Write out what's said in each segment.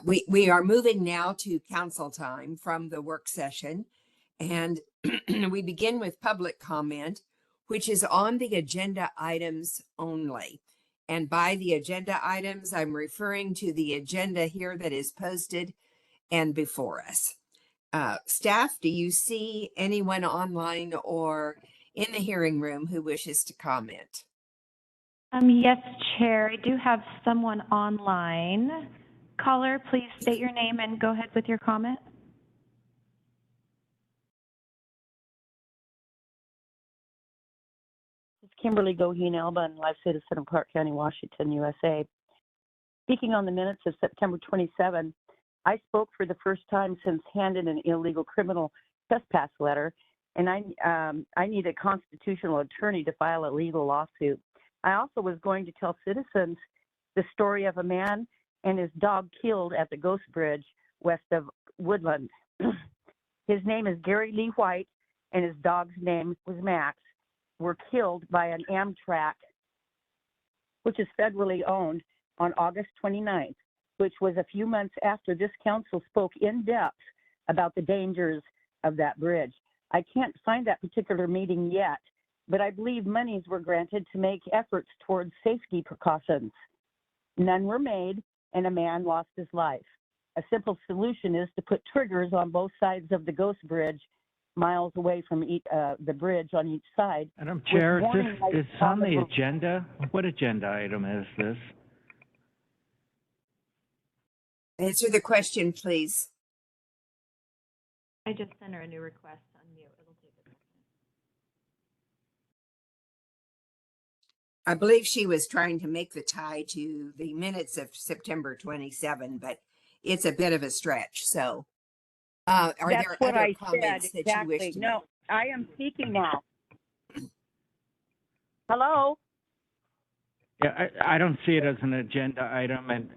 We are moving now to council time from the work session, and we begin with public comment, which is on the agenda items only. And by the agenda items, I'm referring to the agenda here that is posted and before us. Staff, do you see anyone online or in the hearing room who wishes to comment? Yes, Chair, I do have someone online. Caller, please state your name and go ahead with your comment. It's Kimberly Goheen Elba, and live citizen of Clark County, Washington, USA. Speaking on the minutes of September 27, I spoke for the first time since handing an illegal criminal trespass letter, and I need a constitutional attorney to file a legal lawsuit. I also was going to tell citizens the story of a man and his dog killed at the Ghost Bridge west of Woodland. His name is Gary Lee White, and his dog's name was Max. Were killed by an Amtrak, which is federally owned, on August 29th, which was a few months after this council spoke in depth about the dangers of that bridge. I can't find that particular meeting yet, but I believe monies were granted to make efforts towards safety precautions. None were made, and a man lost his life. A simple solution is to put triggers on both sides of the Ghost Bridge, miles away from the bridge on each side. Madam Chair, is this on the agenda? What agenda item is this? Answer the question, please. I just sent her a new request on mute. It'll take a second. I believe she was trying to make the tie to the minutes of September 27, but it's a bit of a stretch. So are That's there what other I comments said, that you wish to No, I am speaking now. Hello? Yeah, I don't see it as an agenda item, and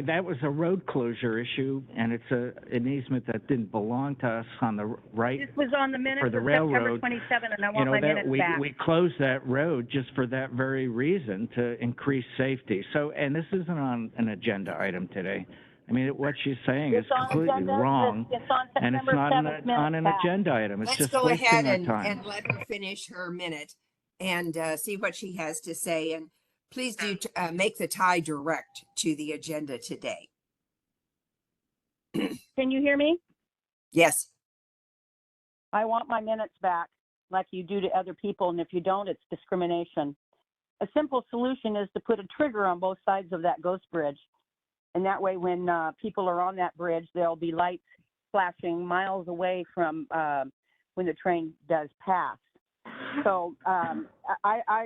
that was a road closure issue, and it's an easement that didn't belong to us on the right. This was on the minutes for the of railroad. September 27, and I want my minutes back. We closed that road just for that very reason, to increase safety. So, and this isn't on an agenda item today. I mean, what she's saying is completely wrong, and it's not on an agenda item. It's just wasting our time. Let's go ahead and let her finish her minute and see what she has to say. And please do make the tie direct to the agenda today. Can you hear me? Yes. I want my minutes back like you do to other people, and if you don't, it's discrimination. A simple solution is to put a trigger on both sides of that Ghost Bridge. And that way, when people are on that bridge, there'll be lights flashing miles away from when the train does pass. So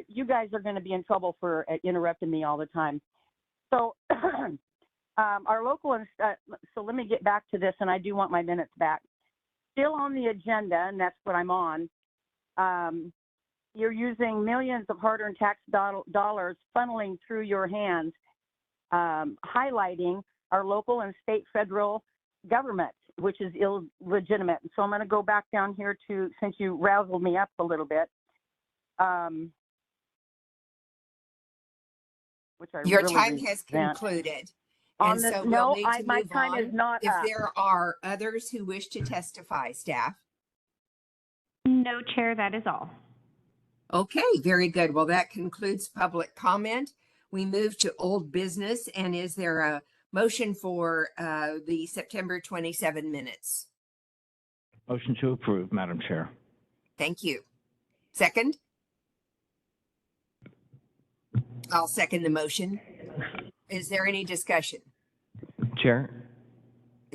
you guys are going to be in trouble for interrupting me all the time. So our local, so let me get back to this, and I do want my minutes back. Still on the agenda, and that's what I'm on. You're using millions of hard-earned tax dollars funneling through your hands, highlighting our local and state federal government, which is illegitimate. So I'm going to go back down here to, since you razzled me up a little bit. Which I Your really time has concluded. On and the, so no, we'll need to my move time on. is not If up. there are others who wish to testify, staff. No, Chair, that is all. Okay, very good. Well, that concludes public comment. We move to old business, and is there a motion for the September 27 minutes? Motion to approve, Madam Chair. Thank you. Second? I'll second the motion. Is there any discussion? Chair?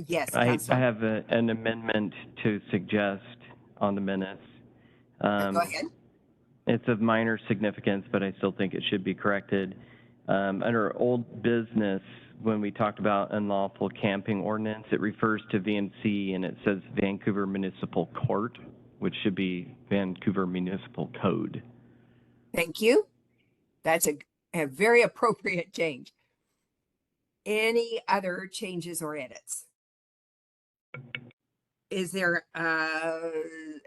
Yes, I have an amendment to suggest on the minutes. Go ahead. It's of minor significance, but I still think it should be corrected. Under old business, when we talked about unlawful camping ordinance, it refers to VMC and it says Vancouver Municipal Court, which should be Vancouver Municipal Code. Thank you. That's a very appropriate change. Any other changes or edits? Is there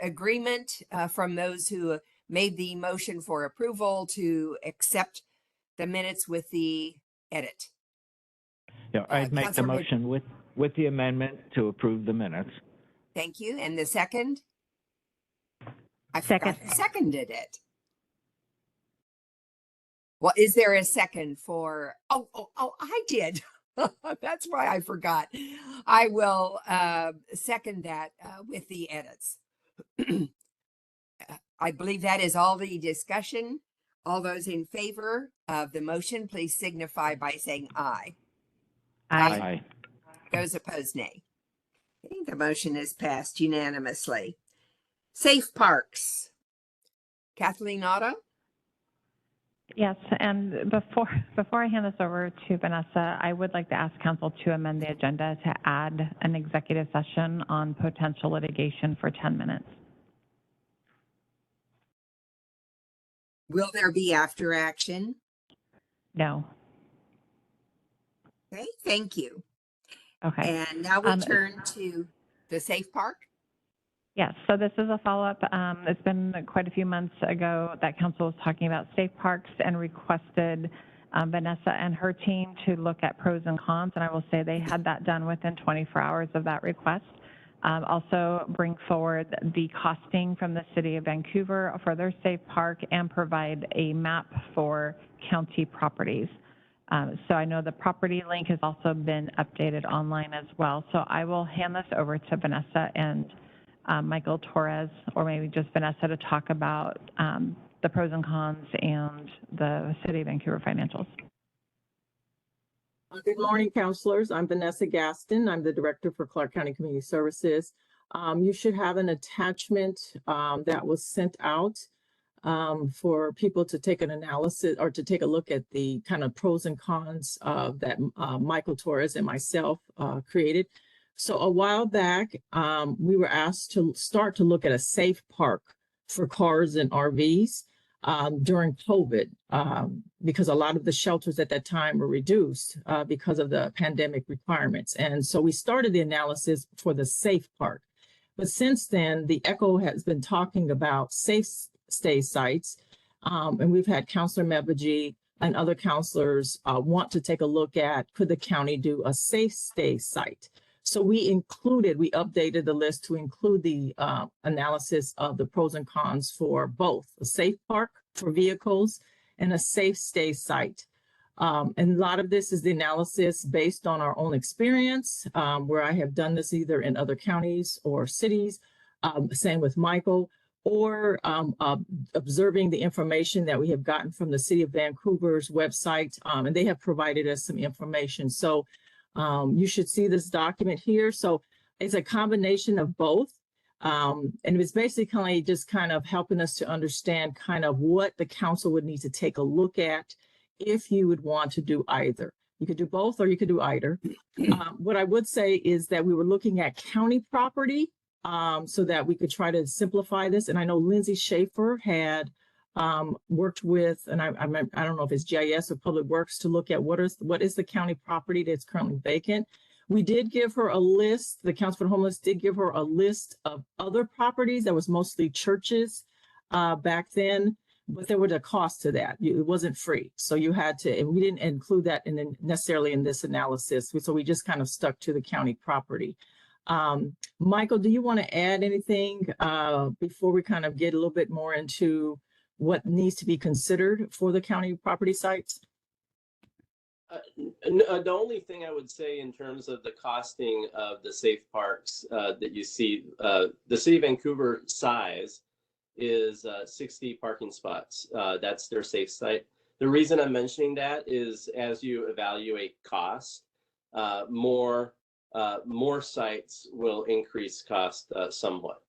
agreement from those who made the motion for approval to accept the minutes with the edit? Yeah, I'd make the Councilor Mc- motion with the amendment to approve the minutes. Thank you. And the second? I Second. forgot who seconded it. Well, is there a second for, oh, I did. That's why I forgot. I will second that with the edits. I believe that is all the discussion. All those in favor of the motion, please signify by saying aye. Aye. Those opposed, nay. I think the motion is passed unanimously. Safe Parks. Kathleen Otto? Yes, and before I hand this over to Vanessa, I would like to ask council to amend the agenda to add an executive session on potential litigation for 10 minutes. Will there be after action? No. Okay, thank you. Okay. And now we turn to the Safe Park. Yes, so this is a follow-up. It's been quite a few months ago that council was talking about safe parks and requested Vanessa and her team to look at pros and cons, and I will say they had that done within 24 hours of that request. Also bring forward the costing from the City of Vancouver for their safe park and provide a map for county properties. So I know the property link has also been updated online as well. So I will hand this over to Vanessa and Michael Torres, or maybe just Vanessa, to talk about the pros and cons and the City of Vancouver financials. Good morning, councilors. I'm Vanessa Gaston. I'm the Director for Clark County Community Services. You should have an attachment that was sent out for people to take an analysis or to take a look at the kind of pros and cons that Michael Torres and myself created. So a while back, we were asked to start to look at a safe park for cars and RVs during COVID, because a lot of the shelters at that time were reduced because of the pandemic requirements. And so we started the analysis for the safe park. But since then, the ECHO has been talking about safe stay sites. And we've had Councilor Mebaji and other councilors want to take a look at, could the county do a safe stay site? So we updated the list to include the analysis of the pros and cons for both a safe park for vehicles and a safe stay site. And a lot of this is the analysis based on our own experience, where I have done this either in other counties or cities, same with Michael, or observing the information that we have gotten from the City of Vancouver's website, and they have provided us some information. So you should see this document here. So it's a combination of both. And it's basically just kind of helping us to understand kind of what the council would need to take a look at if you would want to do either. You could do both or you could do either. What I would say is that we were looking at county property so that we could try to simplify this. And I know Lindsay Schaefer had worked with, and I don't know if it's GIS or Public Works, to look at what is the county property that's currently vacant. We did give her a list, the Council for the Homeless did give her a list of other properties that was mostly churches back then, but there was a cost to that. It wasn't free. So you had to, and we didn't include that necessarily in this analysis. So we just kind of stuck to the county property. Michael, do you want to add anything before we kind of get a little bit more into what needs to be considered for the county property sites? The only thing I would say in terms of the costing of the safe parks that you see, the City of Vancouver size is 60 parking spots. That's their safe site. The reason I'm mentioning that is as you evaluate cost, more sites will increase cost somewhat.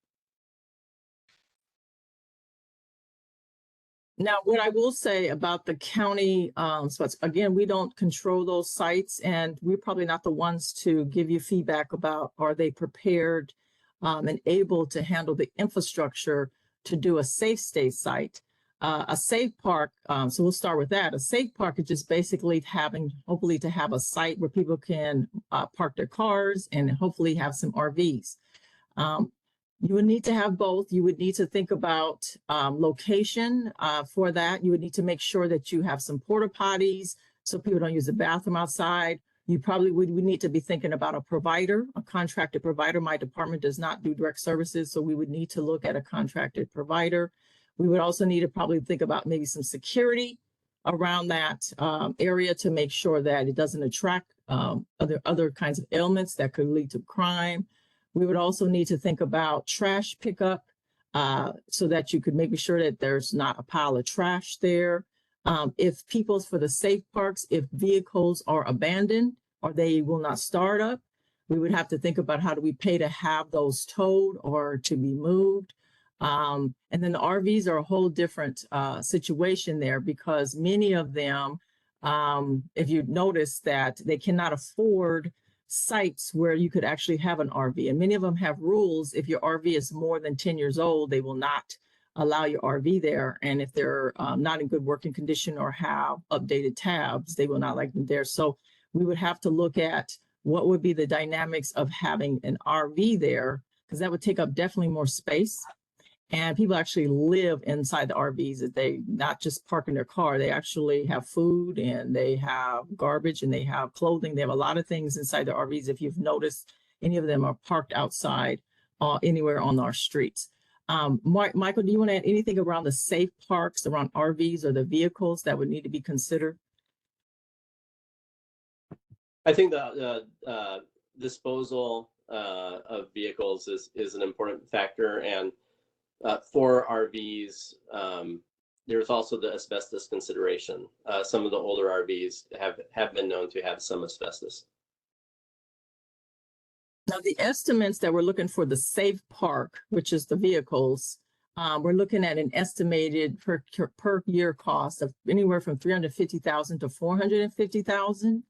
Now, what I will say about the county spots, again, we don't control those sites, and we're probably not the ones to give you feedback about are they prepared and able to handle the infrastructure to do a safe stay site. A safe park, so we'll start with that. A safe park is just basically hopefully to have a site where people can park their cars and hopefully have some RVs. You would need to have both. You would need to think about location for that. You would need to make sure that you have some porta potties so people don't use the bathroom outside. You probably would need to be thinking about a provider, a contracted provider. My department does not do direct services, so we would need to look at a contracted provider. We would also need to probably think about maybe some security around that area to make sure that it doesn't attract other kinds of ailments that could lead to crime. We would also need to think about trash pickup so that you could make sure that there's not a pile of trash there. If people's for the safe parks, if vehicles are abandoned or they will not start up, we would have to think about how do we pay to have those towed or to be moved. And then the RVs are a whole different situation there because many of them, if you notice that they cannot afford sites where you could actually have an RV. And many of them have rules. If your RV is more than 10 years old, they will not allow your RV there. And if they're not in good working condition or have updated tabs, they will not like them there. So we would have to look at what would be the dynamics of having an RV there, because that would take up definitely more space. And people actually live inside the RVs, that they not just park in their car, they actually have food and they have garbage and they have clothing. They have a lot of things inside the RVs. If you've noticed, any of them are parked outside anywhere on our streets. Michael, do you want to add anything around the safe parks, around RVs or the vehicles that would need to be considered? I think the disposal of vehicles is an important factor, and for RVs, there's also the asbestos consideration. Some of the older RVs have been known to have some asbestos. Now, the estimates that we're looking for the safe park, which is the vehicles, we're looking at an estimated per year cost of anywhere from $350,000 to $450,000.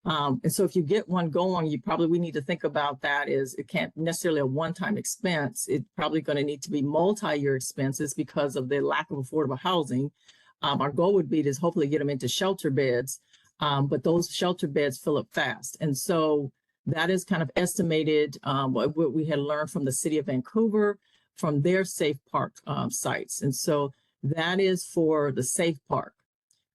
And so if you get one going, we need to think about that is it can't necessarily a one-time expense. It's probably going to need to be multi-year expenses because of the lack of affordable housing. Our goal would be to hopefully get them into shelter beds, but those shelter beds fill up fast. And so that is kind of estimated what we had learned from the city of Vancouver, from their safe park sites. And so that is for the safe park.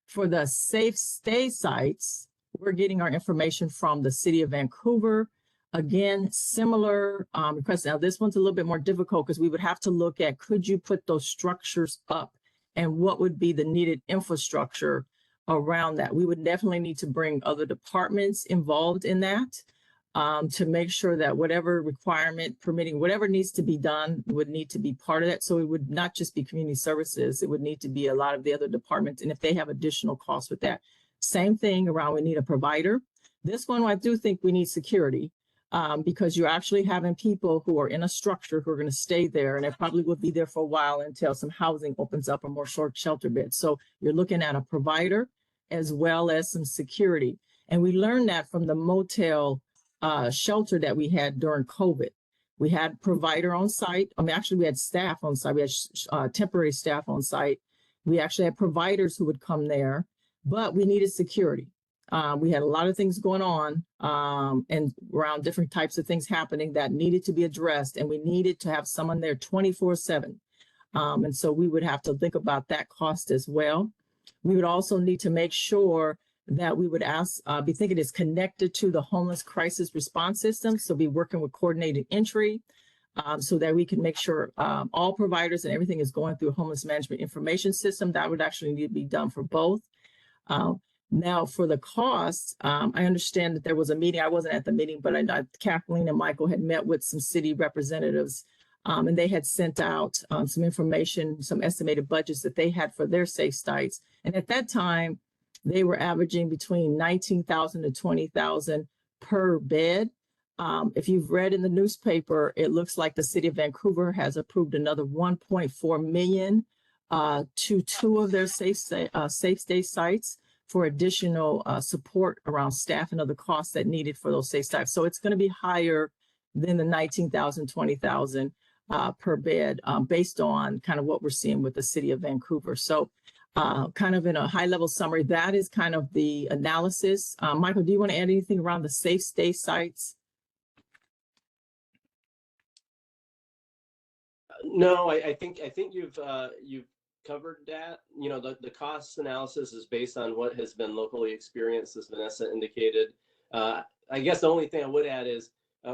For the safe stay sites, we're getting our information from the city of Vancouver. Again, similar requests. Now, this one's a little bit more difficult because we would have to look at, could you put those structures up and what would be the needed infrastructure around that? We would definitely need to bring other departments involved in that to make sure that whatever requirement, permitting, whatever needs to be done would need to be part of that. So it would not just be community services. It would need to be a lot of the other departments. And if they have additional costs with that. Same thing around, we need a provider. This one, I do think we need security because you're actually having people who are in a structure who are going to stay there, and they probably will be there for a while until some housing opens up or more short shelter beds. So you're looking at a provider as well as some security. And we learned that from the motel shelter that we had during COVID. We had provider on site. I mean, actually we had staff on site. We had temporary staff on site. We actually had providers who would come there. But we needed security. We had a lot of things going on and around different types of things happening that needed to be addressed. And we needed to have someone there 24/7. And so we would have to think about that cost as well. We would also need to make sure that we would be thinking it's connected to the homeless crisis response system. So be working with coordinated entry so that we can make sure all providers and everything is going through a homeless management information system. That would actually need to be done for both. Now for the costs, I understand that there was a meeting. I wasn't at the meeting, but Kathleen and Michael had met with some city representatives and they had sent out some information, some estimated budgets that they had for their safe sites. And at that time, they were averaging between $19,000 to $20,000 per bed. If you've read in the newspaper, it looks like the city of Vancouver has approved another $1.4 million to two of their safe stay sites for additional support around staff and other costs that needed for those safe sites. So it's going to be higher than the $19,000, $20,000 per bed based on kind of what we're seeing with the city of Vancouver. So kind of in a high level summary, that is kind of the analysis. Michael, do you want to add anything around the safe stay sites? No, I think you've covered that. You know, the cost analysis is based on what has been locally experienced, as Vanessa indicated. I guess the only thing I would add is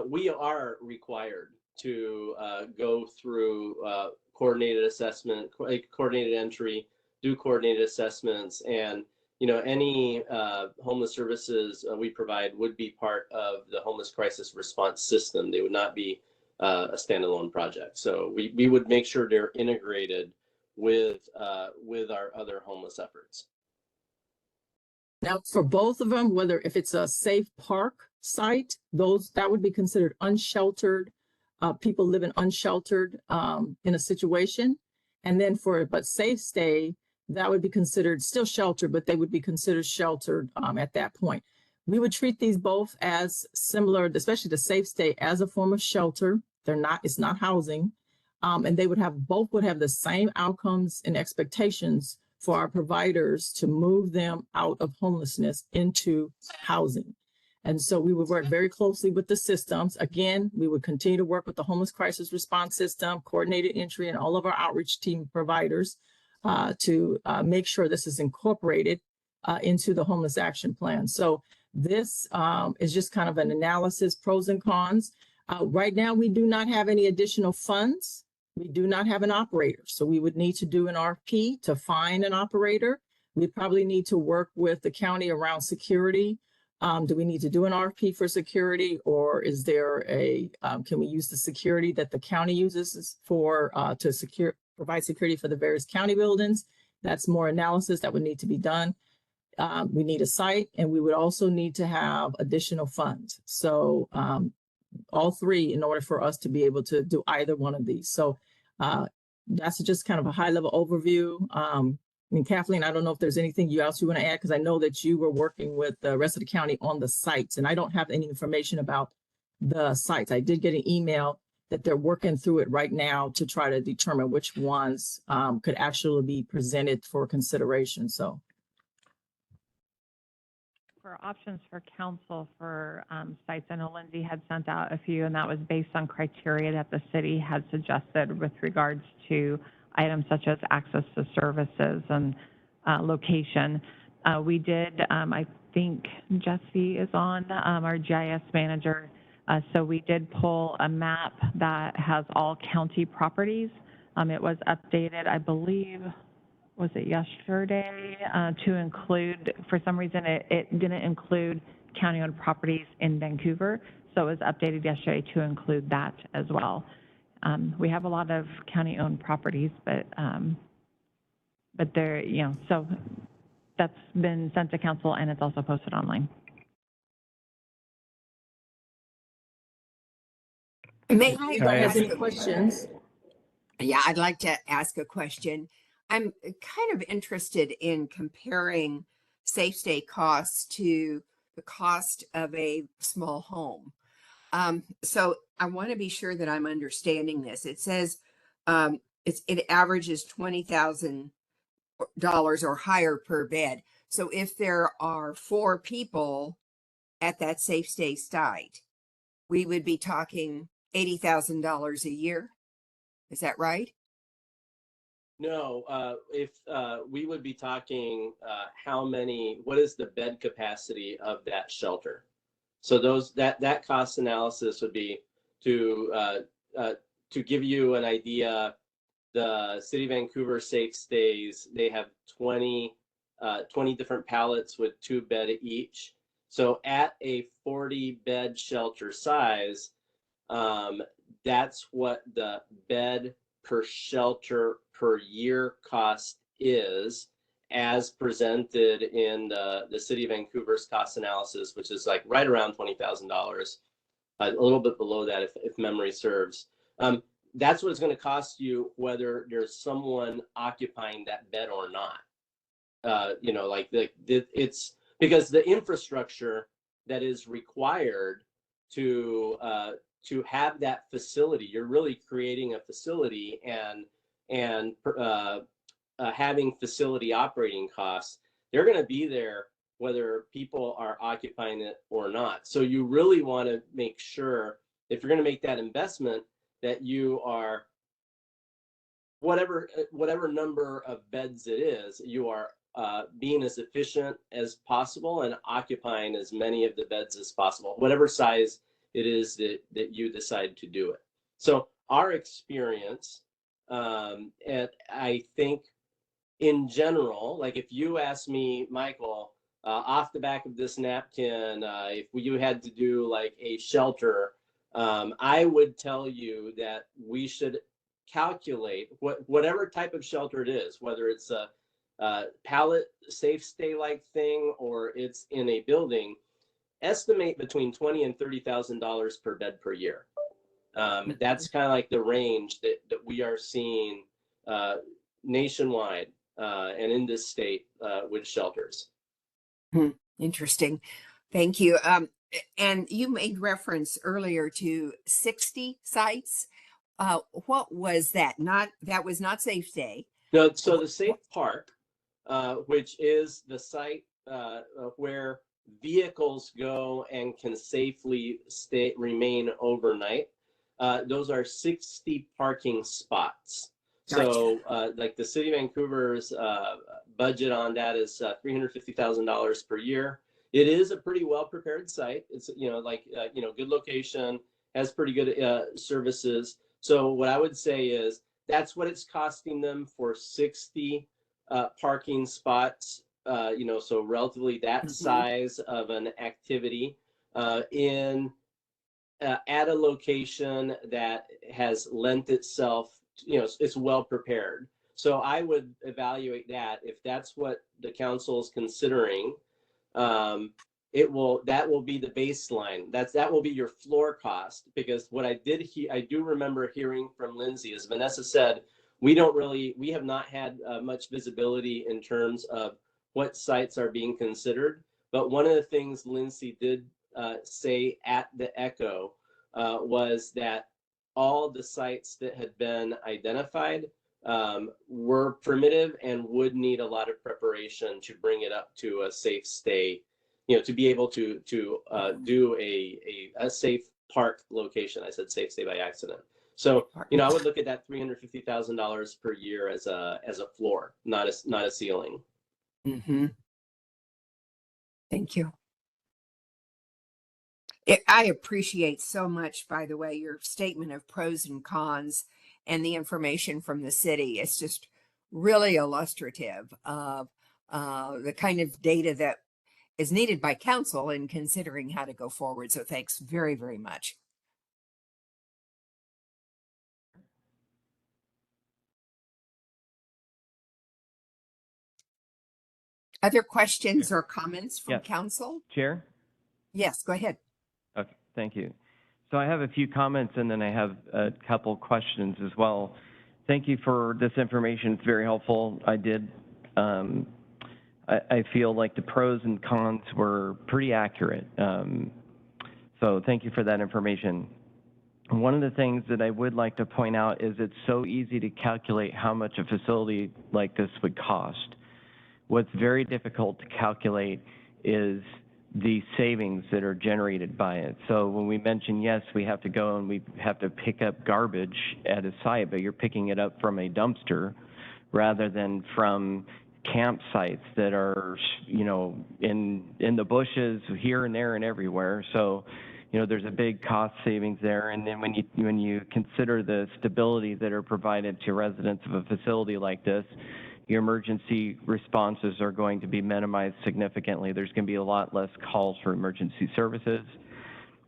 we are required to go through coordinated assessment, coordinated entry, do coordinated assessments, and any homeless services we provide would be part of the homeless crisis response system. They would not be a standalone project. So we would make sure they're integrated with our other homeless efforts. Now, for both of them, whether if it's a safe park site, that would be considered unsheltered, people living unsheltered in a situation. And then but safe stay, that would be considered still sheltered, but they would be considered sheltered at that point. We would treat these both as similar, especially the safe stay, as a form of shelter. It's not housing. And they both would have the same outcomes and expectations for our providers to move them out of homelessness into housing. And so we would work very closely with the systems. Again, we would continue to work with the homeless crisis response system, coordinated entry, and all of our outreach team providers to make sure this is incorporated into the homeless action plan. So this is just kind of an analysis, pros and cons. Right now, we do not have any additional funds. We do not have an operator. So we would need to do an RFP to find an operator. We probably need to work with the county around security. Do we need to do an RFP for security, or is there can we use the security that the county uses for to provide security for the various county buildings? That's more analysis that would need to be done. We need a site, and we would also need to have additional funds. So all three in order for us to be able to do either one of these. So that's just kind of a high level overview. I mean, Kathleen, I don't know if there's anything else you want to add, because I know that you were working with the rest of the county on the sites, and I don't have any information about the sites. I did get an email that they're working through it right now to try to determine which ones could actually be presented for consideration. So for options for council for sites, I know Lindsay had sent out a few, and that was based on criteria that the city had suggested with regards to items such as access to services and location. We did, I think Jesse is on, our GIS manager. So we did pull a map that has all county properties. It was updated, I believe, was it yesterday, to include, for some reason, it didn't include county-owned properties in Vancouver. So it was updated yesterday to include that as well. We have a lot of county-owned properties, but they're, so that's been sent to council, and it's also posted online. May I have ask any questions? Yeah, I'd like to ask a question. I'm kind of interested in comparing safe stay costs to the cost of a small home. So I want to be sure that I'm understanding this. It says it averages $20,000 or higher per bed. So if there are 4 people at that safe stay site, we would be talking $80,000 a year. Is that right? No, if we would be talking what is the bed capacity of that shelter? So that cost analysis would be to give you an idea. The City of Vancouver safe stays, they have 20 different pallets with 2 bed each. So at a 40 bed shelter size, that's what the bed per shelter per year cost is, as presented in the City of Vancouver's cost analysis, which is like right around $20,000, a little bit below that if memory serves. That's what it's going to cost you, whether there's someone occupying that bed or not. It's because the infrastructure that is required to have that facility, you're really creating a facility and having facility operating costs. They're going to be there whether people are occupying it or not. So you really want to make sure, if you're going to make that investment, that you are, whatever number of beds it is, you are being as efficient as possible and occupying as many of the beds as possible, whatever size it is that you decide to do it. So our experience, and I think in general, like if you ask me, Michael, off the back of this napkin, if you had to do like a shelter, I would tell you that we should calculate whatever type of shelter it is, whether it's a pallet safe stay like thing or it's in a building, estimate between $20,000 and $30,000 per bed per year. That's kind of like the range that we are seeing nationwide and in this state with shelters. Interesting. Thank you. And you made reference earlier to 60 sites. What was that? That was not Safe Stay. No, so the Safe Park, which is the site where vehicles go and can safely remain overnight. Those are 60 parking spots. So like the city of Vancouver's budget on that is $350,000 per year. It is a pretty well prepared site. It's, good location, has pretty good services. So what I would say is that's what it's costing them for 60 parking spots, so relatively that size of an activity in at a location that has lent itself, it's well prepared. So I would evaluate that. If that's what the council is considering, that will be the baseline. That will be your floor cost, because what I do remember hearing from Lindsay, as Vanessa said, we have not had much visibility in terms of what sites are being considered. But one of the things Lindsay did say at the Echo was that all the sites that had been identified were primitive and would need a lot of preparation to bring it up to a safe stay, to be able to do a safe park location. I said safe stay by accident. So, I would look at that $350,000 per year as a floor, not a ceiling. Mm-hmm. Thank you. I appreciate so much, by the way, your statement of pros and cons and the information from the city. It's just really illustrative of the kind of data that is needed by council in considering how to go forward. So thanks very, very much. Other questions or comments from council? Chair? Yes, go ahead. Okay, thank you. So I have a few comments and then I have a couple questions as well. Thank you for this information. It's very helpful. I feel like the pros and cons were pretty accurate. So thank you for that information. One of the things that I would like to point out is it's so easy to calculate how much a facility like this would cost. What's very difficult to calculate is the savings that are generated by it. So when we mention, yes, we have to go and we have to pick up garbage at a site, but you're picking it up from a dumpster rather than from campsites that are, in the bushes here and there and everywhere. So, there's a big cost savings there. And then when you consider the stability that are provided to residents of a facility like this, your emergency responses are going to be minimized significantly. There's going to be a lot less calls for emergency services.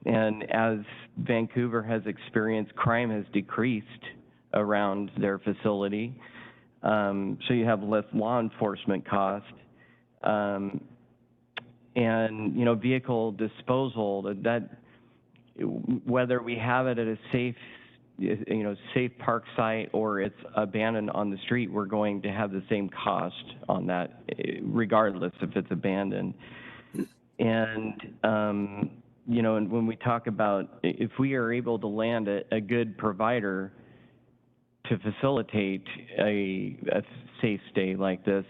And as Vancouver has experienced, crime has decreased around their facility. So you have less law enforcement cost. And, vehicle disposal, that whether we have it at a safe park site or it's abandoned on the street, we're going to have the same cost on that, regardless if it's abandoned. And, and when we talk about if we are able to land a good provider to facilitate a safe stay like this,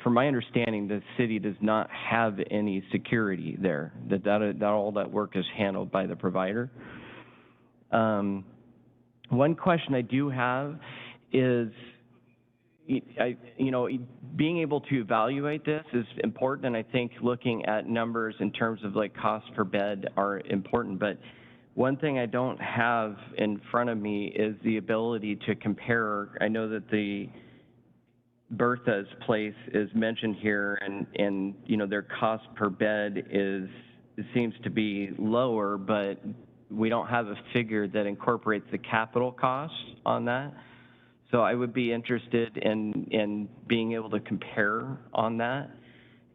from my understanding, the city does not have any security there. That all that work is handled by the provider. One question I do have is, being able to evaluate this is important, and I think looking at numbers in terms of like cost per bed are important. But one thing I don't have in front of me is the ability to compare. I know that the Bertha's place is mentioned here, and their cost per bed seems to be lower, but we don't have a figure that incorporates the capital costs on that. So I would be interested in being able to compare on that.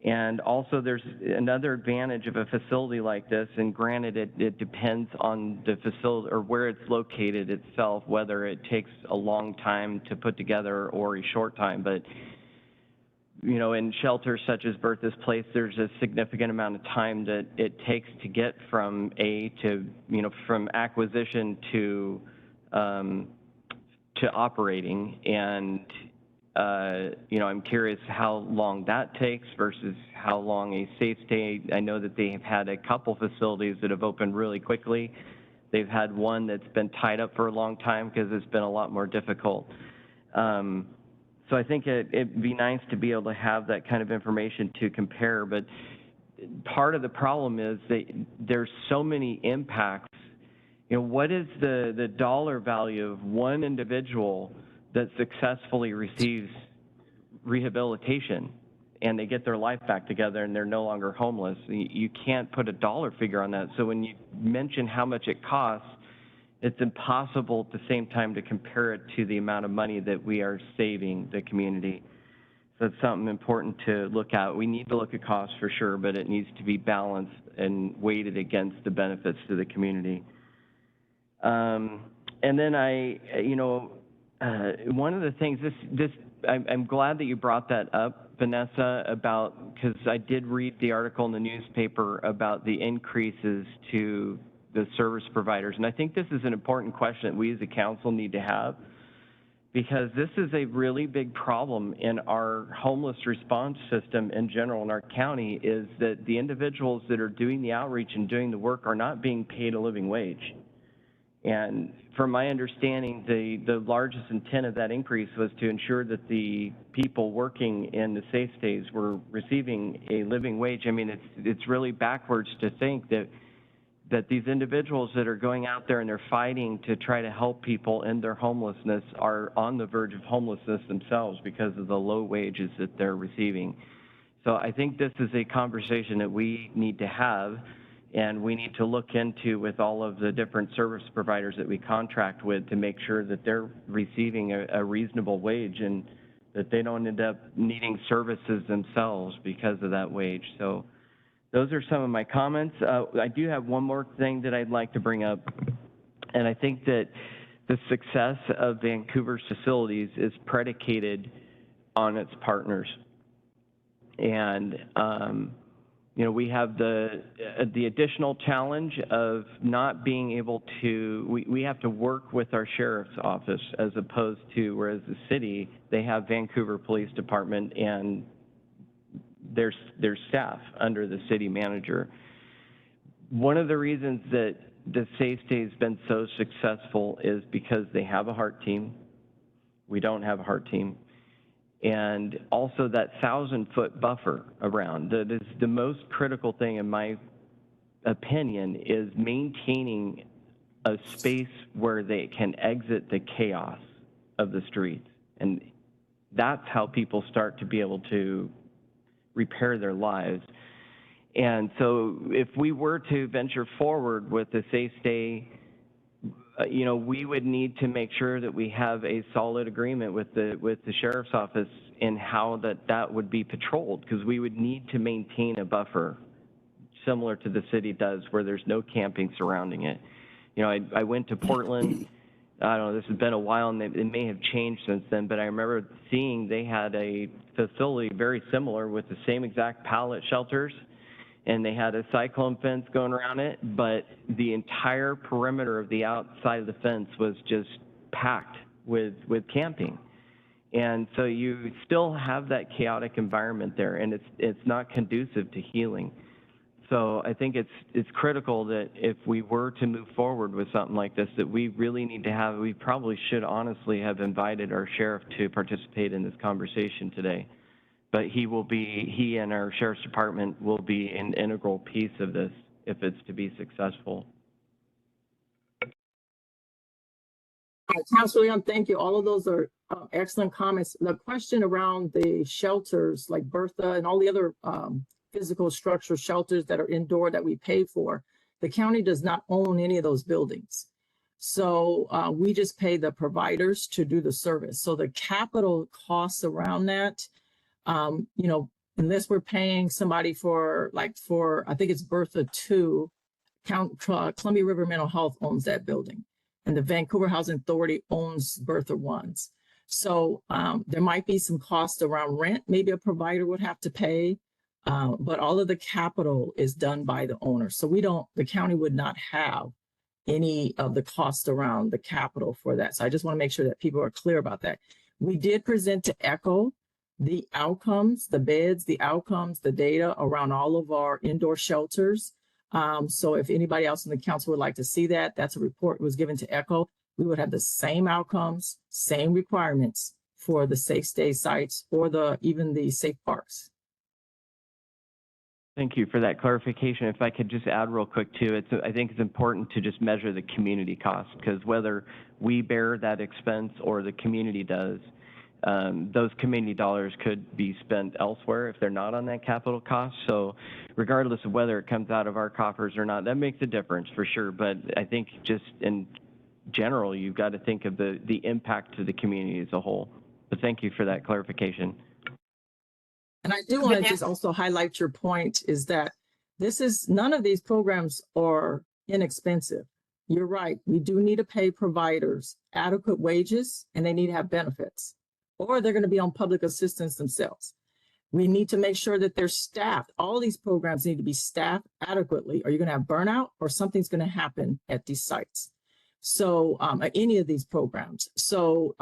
And also there's another advantage of a facility like this, and granted it depends on the facility or where it's located itself, whether it takes a long time to put together or a short time. But in shelters such as Bertha's Place, there's a significant amount of time that it takes to get from from acquisition to operating. And, I'm curious how long that takes versus how long a safe stay. I know that they have had a couple facilities that have opened really quickly. They've had one that's been tied up for a long time because it's been a lot more difficult. So I think it'd be nice to be able to have that kind of information to compare, but part of the problem is that there's so many impacts. What is the dollar value of one individual that successfully receives rehabilitation and they get their life back together and they're no longer homeless? You can't put a dollar figure on that. So when you mention how much it costs, it's impossible at the same time to compare it to the amount of money that we are saving the community. So it's something important to look at. We need to look at costs for sure, but it needs to be balanced and weighted against the benefits to the community. And then one of the things, I'm glad that you brought that up, Vanessa, because I did read the article in the newspaper about the increases to the service providers. And I think this is an important question that we as a council need to have, because this is a really big problem in our homeless response system in general in our county, is that the individuals that are doing the outreach and doing the work are not being paid a living wage. And from my understanding, the largest intent of that increase was to ensure that the people working in the safe stays were receiving a living wage. I mean, it's really backwards to think that these individuals that are going out there and they're fighting to try to help people in their homelessness are on the verge of homelessness themselves because of the low wages that they're receiving. So I think this is a conversation that we need to have, and we need to look into with all of the different service providers that we contract with to make sure that they're receiving a reasonable wage and that they don't end up needing services themselves because of that wage. So those are some of my comments. I do have one more thing that I'd like to bring up, and I think that the success of Vancouver's facilities is predicated on its partners. And we have the additional challenge of not being able to, we have to work with our sheriff's office as opposed to, whereas the city, they have Vancouver Police Department and their staff under the city manager. One of the reasons that the Safe Stay has been so successful is because they have a heart team. We don't have a heart team. And also that 1,000-foot buffer around. That is the most critical thing, in my opinion, is maintaining a space where they can exit the chaos of the streets. And that's how people start to be able to repair their lives. And so if we were to venture forward with the Safe Stay, we would need to make sure that we have a solid agreement with the sheriff's office in how that would be patrolled, because we would need to maintain a buffer similar to the city does, where there's no camping surrounding it. I went to Portland. I don't know, this has been a while, and it may have changed since then, but I remember seeing they had a facility very similar with the same exact pallet shelters, and they had a cyclone fence going around it, but the entire perimeter of the outside of the fence was just packed with camping. And so you still have that chaotic environment there, and it's not conducive to healing. So I think it's critical that if we were to move forward with something like this, that we really need to have, we probably should honestly have invited our sheriff to participate in this conversation today. But he and our sheriff's department will be an integral piece of this if it's to be successful. Councilor Leon, thank you. All of those are excellent comments. The question around the shelters like Bertha and all the other physical structure shelters that are indoor that we pay for, the county does not own any of those buildings. So we just pay the providers to do the service. So the capital costs around that, you know, unless we're paying somebody for I think it's Bertha 2, Columbia River Mental Health owns that building. And the Vancouver Housing Authority owns Bertha 1s. So there might be some cost around rent, maybe a provider would have to pay, but all of the capital is done by the owner. So the county would not have any of the cost around the capital for that. So I just want to make sure that people are clear about that. We did present to ECHO the outcomes, the beds, the outcomes, the data around all of our indoor shelters. So if anybody else in the council would like to see that, that's a report was given to ECHO. We would have the same outcomes, same requirements for the safe stay sites or even the safe parks. Thank you for that clarification. If I could just add real quick too, I think it's important to just measure the community cost, because whether we bear that expense or the community does, those community dollars could be spent elsewhere if they're not on that capital cost. So regardless of whether it comes out of our coffers or not, that makes a difference for sure. But I think just in general, you've got to think of the impact to the community as a whole. But thank you for that clarification. And I do want to just also highlight your point is that none of these programs are inexpensive. You're right. We do need to pay providers adequate wages and they need to have benefits, or they're going to be on public assistance themselves. We need to make sure that they're staffed. All these programs need to be staffed adequately, or you're going to have burnout or something's going to happen at these sites. So any of these programs. So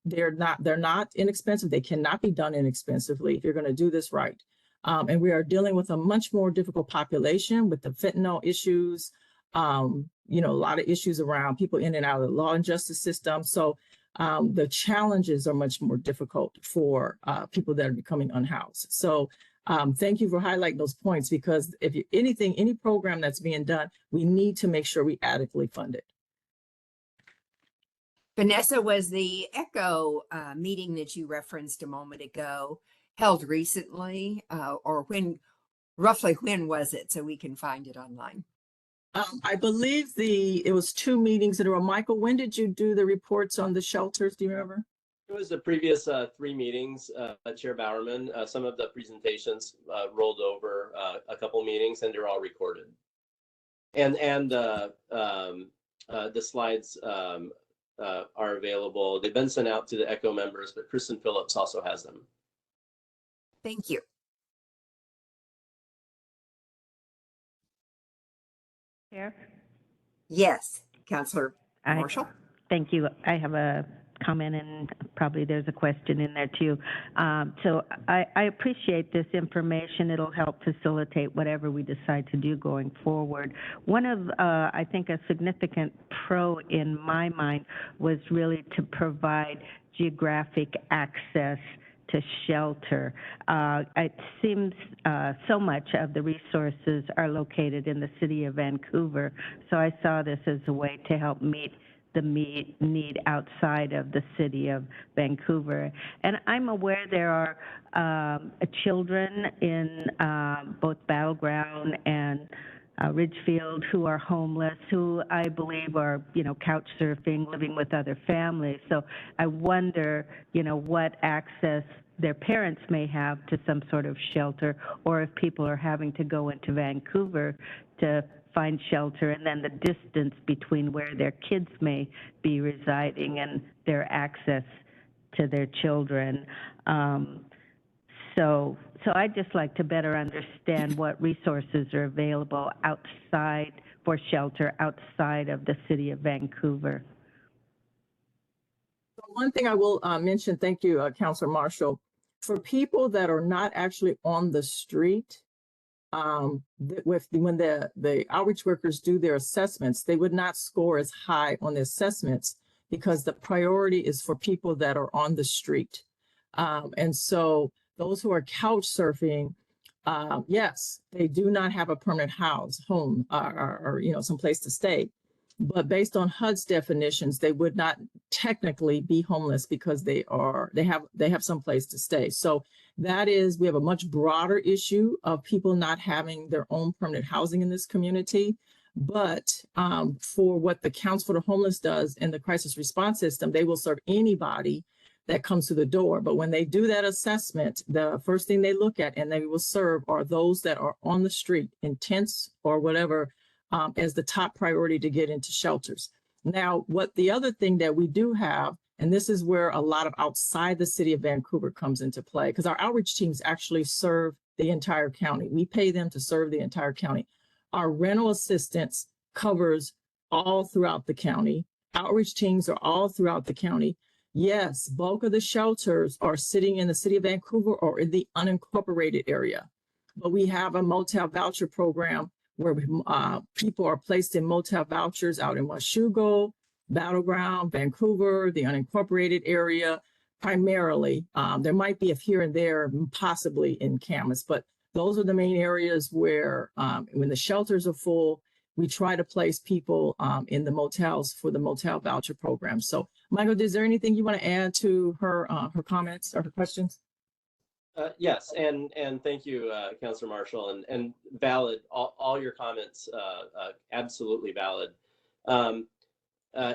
they're not inexpensive. They cannot be done inexpensively if you're going to do this right. And we are dealing with a much more difficult population with the fentanyl issues, you know, a lot of issues around people in and out of the law and justice system. So the challenges are much more difficult for people that are becoming unhoused. So thank you for highlighting those points, because if any program that's being done, we need to make sure we adequately fund it. Vanessa, was the ECHO meeting that you referenced a moment ago held recently, or roughly when was it, so we can find it online? I believe it was 2 meetings in a row. Michael, when did you do the reports on the shelters? Do you remember? It was the previous 3 meetings, Chair Bowerman. Some of the presentations rolled over a couple meetings, and they're all recorded. And the slides are available. They've been sent out to the ECHO members, but Kristen Phillips also has them. Thank you. Chair? Yes, Councilor Marshall. Thank you. I have a comment, and probably there's a question in there too. So I appreciate this information. It'll help facilitate whatever we decide to do going forward. One of, I think, a significant pro in my mind was really to provide geographic access to shelter. It seems so much of the resources are located in the city of Vancouver, so I saw this as a way to help meet the need outside of the city of Vancouver. And I'm aware there are children in both Battleground and Ridgefield who are homeless, who I believe are, you know, couch surfing, living with other families. So I wonder, you know, what access their parents may have to some sort of shelter, or if people are having to go into Vancouver to find shelter, and then the distance between where their kids may be residing and their access to their children. So I'd just like to better understand what resources are available outside for shelter outside of the city of Vancouver. One thing I will mention, thank you, Councilor Marshall, for people that are not actually on the street, when the outreach workers do their assessments, they would not score as high on the assessments because the priority is for people that are on the street. And so those who are couch surfing, yes, they do not have a permanent home or some place to stay. But based on HUD's definitions, they would not technically be homeless because they have some place to stay. So we have a much broader issue of people not having their own permanent housing in this community. But for what the Council for the Homeless does in the crisis response system, they will serve anybody that comes to the door. But when they do that assessment, the first thing they look at and they will serve are those that are on the street in tents or whatever, as the top priority to get into shelters. Now, the other thing that we do have, and this is where a lot of outside the city of Vancouver comes into play, because our outreach teams actually serve the entire county. We pay them to serve the entire county. Our rental assistance covers all throughout the county. Outreach teams are all throughout the county. Yes, bulk of the shelters are sitting in the city of Vancouver or in the unincorporated area. But we have a motel voucher program where people are placed in motel vouchers out in Washougal, Battleground, Vancouver, the unincorporated area, primarily. There might be a here and there, possibly in Camas, but those are the main areas where when the shelters are full, we try to place people in the motels for the motel voucher program. So, Michael, is there anything you want to add to her comments or her questions? Yes, and thank you, Councilor Marshall, and valid, all your comments, absolutely valid.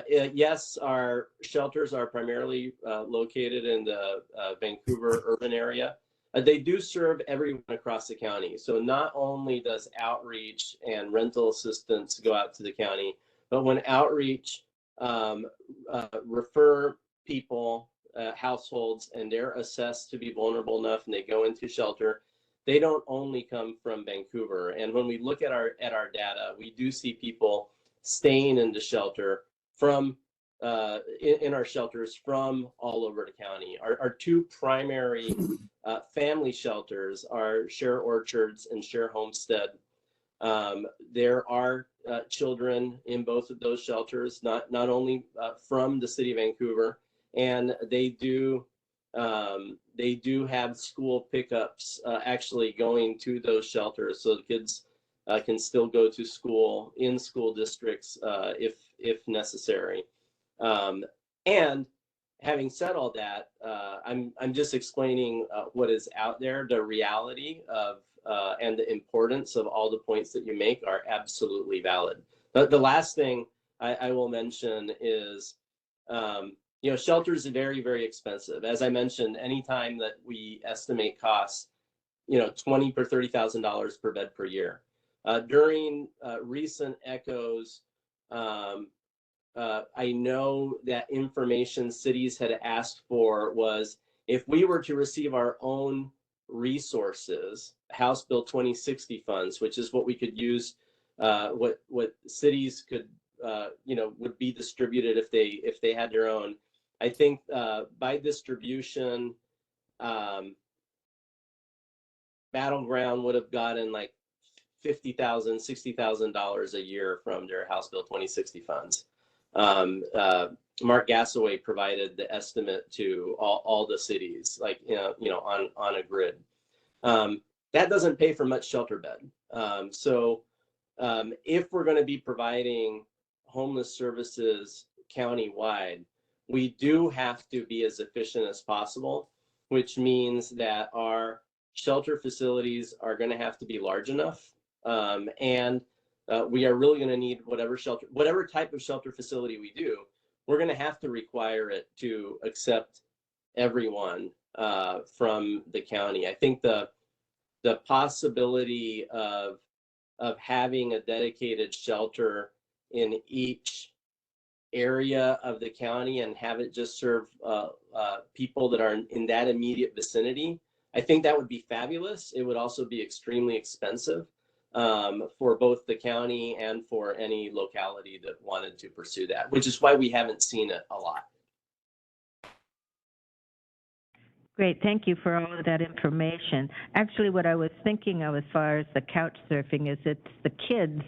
Yes, our shelters are primarily located in the Vancouver urban area. They do serve everyone across the county. So not only does outreach and rental assistance go out to the county, but when outreach refer people, households, and they're assessed to be vulnerable enough and they go into shelter, they don't only come from Vancouver. And when we look at our data, we do see people staying in the shelter from in our shelters from all over the county. Our two primary family shelters are Share Orchards and Share Homestead. There are children in both of those shelters, not only from the city of Vancouver, and they do have school pickups actually going to those shelters, so the kids can still go to school in school districts if necessary. And having said all that, I'm just explaining what is out there. The reality of and the importance of all the points that you make are absolutely valid. But the last thing I will mention is, shelters are very, very expensive. As I mentioned, anytime that we estimate costs, $20,000 or $30,000 per bed per year. During recent echoes, I know that information cities had asked for was, if we were to receive our own resources, House Bill 2060 funds, which is what we could use, what cities could, would be distributed if they had their own. I think by distribution, Battleground would have gotten like $50,000, $60,000 a year from their House Bill 2060 funds. Mark Gassaway provided the estimate to all the cities, like on a grid. That doesn't pay for much shelter bed. So if we're going to be providing homeless services countywide, we do have to be as efficient as possible, which means that our shelter facilities are going to have to be large enough, and we are really going to need whatever type of shelter facility we do, we're going to have to require it to accept everyone from the county. I think the possibility of having a dedicated shelter in each area of the county and have it just serve people that are in that immediate vicinity, I think that would be fabulous. It would also be extremely expensive for both the county and for any locality that wanted to pursue that, which is why we haven't seen it a lot. Great, thank you for all of that information. Actually, what I was thinking of as far as the couch surfing is it's the kids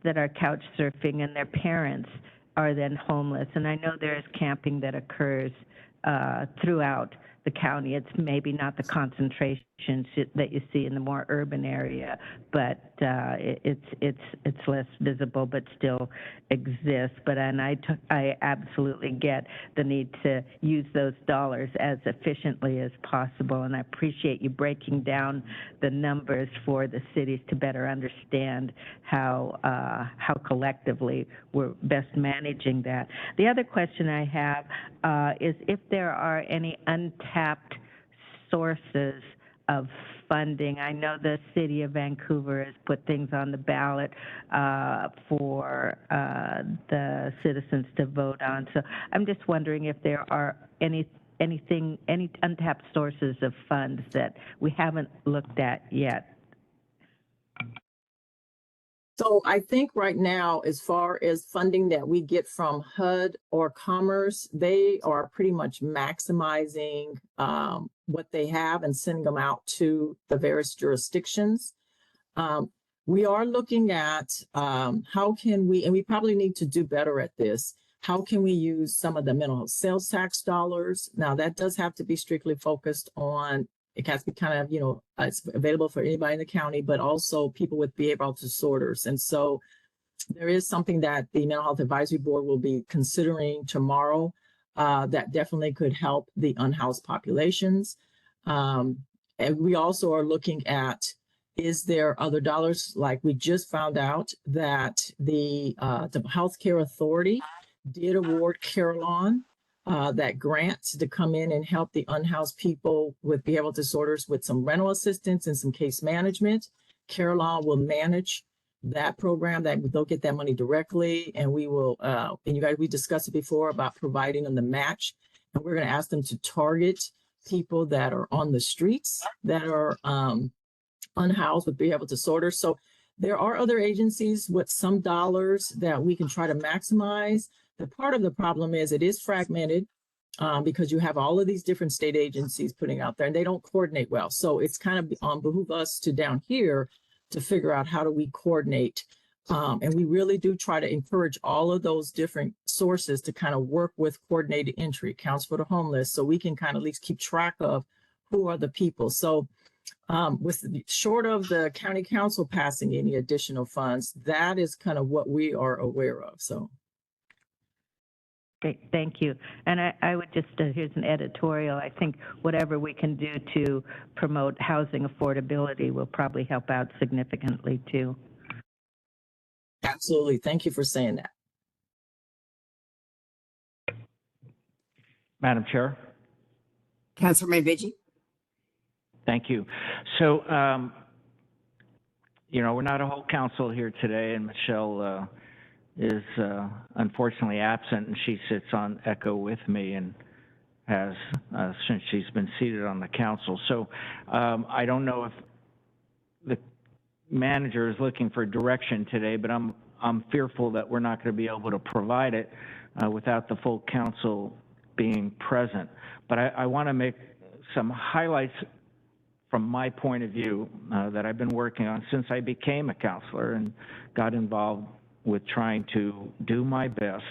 that are couch surfing and their parents are then homeless. And I know there is camping that occurs throughout the county. It's maybe not the concentration that you see in the more urban area, but it's less visible, but still exists. But I absolutely get the need to use those dollars as efficiently as possible, and I appreciate you breaking down the numbers for the cities to better understand how collectively we're best managing that. The other question I have is if there are any untapped sources of funding. I know the city of Vancouver has put things on the ballot for the citizens to vote on. So I'm just wondering if there are any untapped sources of funds that we haven't looked at yet. So I think right now, as far as funding that we get from HUD or Commerce, they are pretty much maximizing what they have and sending them out to the various jurisdictions. We are looking at how can we, and we probably need to do better at this, how can we use some of the mental health sales tax dollars? Now that does have to be strictly focused on, it has to be kind of, it's available for anybody in the county, but also people with behavioral disorders. And so there is something that the Mental Health Advisory Board will be considering tomorrow that definitely could help the unhoused populations. And we also are looking at, is there other dollars? Like we just found out that the Healthcare Authority did award Carillon that grant to come in and help the unhoused people with behavioral disorders with some rental assistance and some case management. Carillon will manage that program, that they'll get that money directly, and we will, and you guys, we discussed it before about providing them the match, and we're going to ask them to target people that are on the streets that are unhoused with behavioral disorders. So there are other agencies with some dollars that we can try to maximize. The part of the problem is it is fragmented because you have all of these different state agencies putting out there and they don't coordinate well. So it's kind of behoove us to down here to figure out how do we coordinate. And we really do try to encourage all of those different sources to kind of work with coordinated entry, Counts for the Homeless, so we can kind of at least keep track of who are the people. So short of the county council passing any additional funds, that is kind of what we are aware of. So. Great, thank you. And I would just, here's an editorial. I think whatever we can do to promote housing affordability will probably help out significantly too. Absolutely. Thank you for saying that. Madam Chair. Councilor Medvici. Thank you. So, we're not a whole council here today, and Michelle is unfortunately absent, and she sits on Echo with me and has since she's been seated on the council. So I don't know if the manager is looking for direction today, but I'm fearful that we're not going to be able to provide it without the full council being present. But I want to make some highlights from my point of view that I've been working on since I became a counselor and got involved with trying to do my best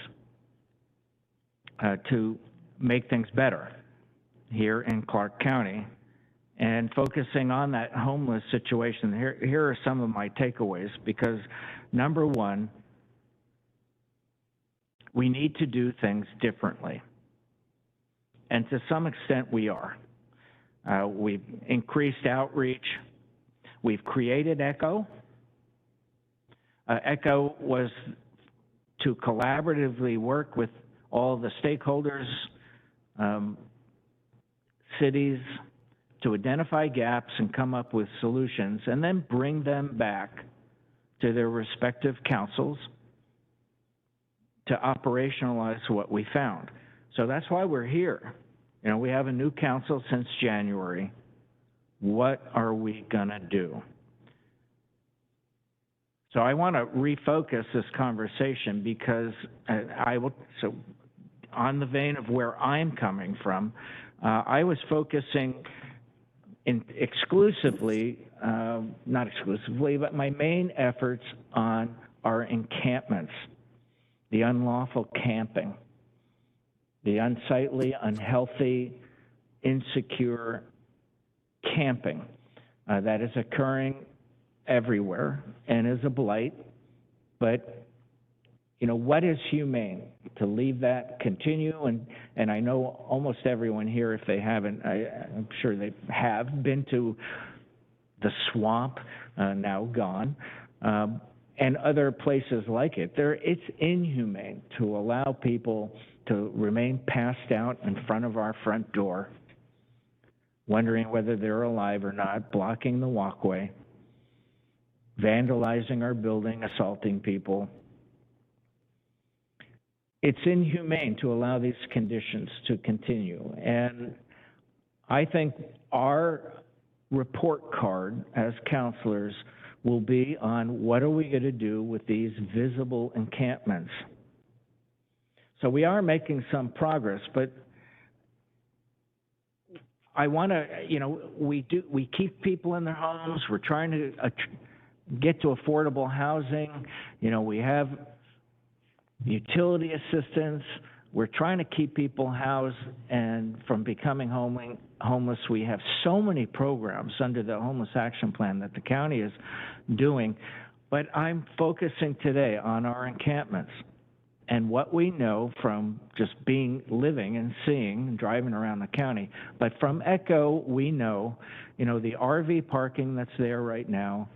to make things better here in Clark County, and focusing on that homeless situation. Here are some of my takeaways, because number one, we need to do things differently. And to some extent we are. We've increased outreach. We've created ECHO. ECHO was to collaboratively work with all the stakeholders, cities, to identify gaps and come up with solutions, and then bring them back to their respective councils to operationalize what we found. So that's why we're here. We have a new council since January. What are we gonna do? So I want to refocus this conversation, because so on the vein of where I'm coming from, I was focusing exclusively, not exclusively, but my main efforts on our encampments, the unlawful camping, the unsightly, unhealthy, insecure camping that is occurring everywhere and is a blight. But, you know, what is humane? To leave that continue? And I know almost everyone here, if they haven't, I'm sure they have been to the swamp, now gone, and other places like it. It's inhumane to allow people to remain passed out in front of our front door, wondering whether they're alive or not, blocking the walkway, vandalizing our building, assaulting people. It's inhumane to allow these conditions to continue. And I think our report card as counselors will be on what are we going to do with these visible encampments. So we are making some progress, but I want to, you know, we keep people in their homes. We're trying to get to affordable housing. You know, we have utility assistance. We're trying to keep people housed and from becoming homeless. We have so many programs under the Homeless Action Plan that the county is doing, but I'm focusing today on our encampments and what we know from just living and seeing and driving around the county. But from ECHO, we know, you know, the RV parking that's there right now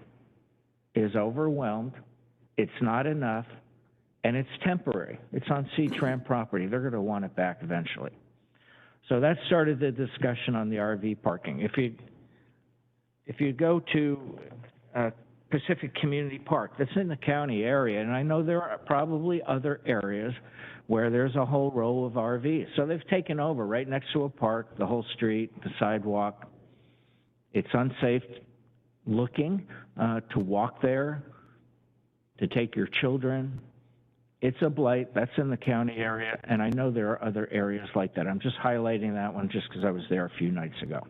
is overwhelmed. It's not enough. And it's temporary. It's on C-Tran property. They're going to want it back eventually. So that started the discussion on the RV parking. If you go to Pacific Community Park, that's in the county area, and I know there are probably other areas where there's a whole row of RVs. So they've taken over right next to a park, the whole street, the sidewalk. It's unsafe looking to walk there, to take your children. It's a blight. That's in the county area, and I know there are other areas like that. I'm just highlighting that one just because I was there a few nights ago.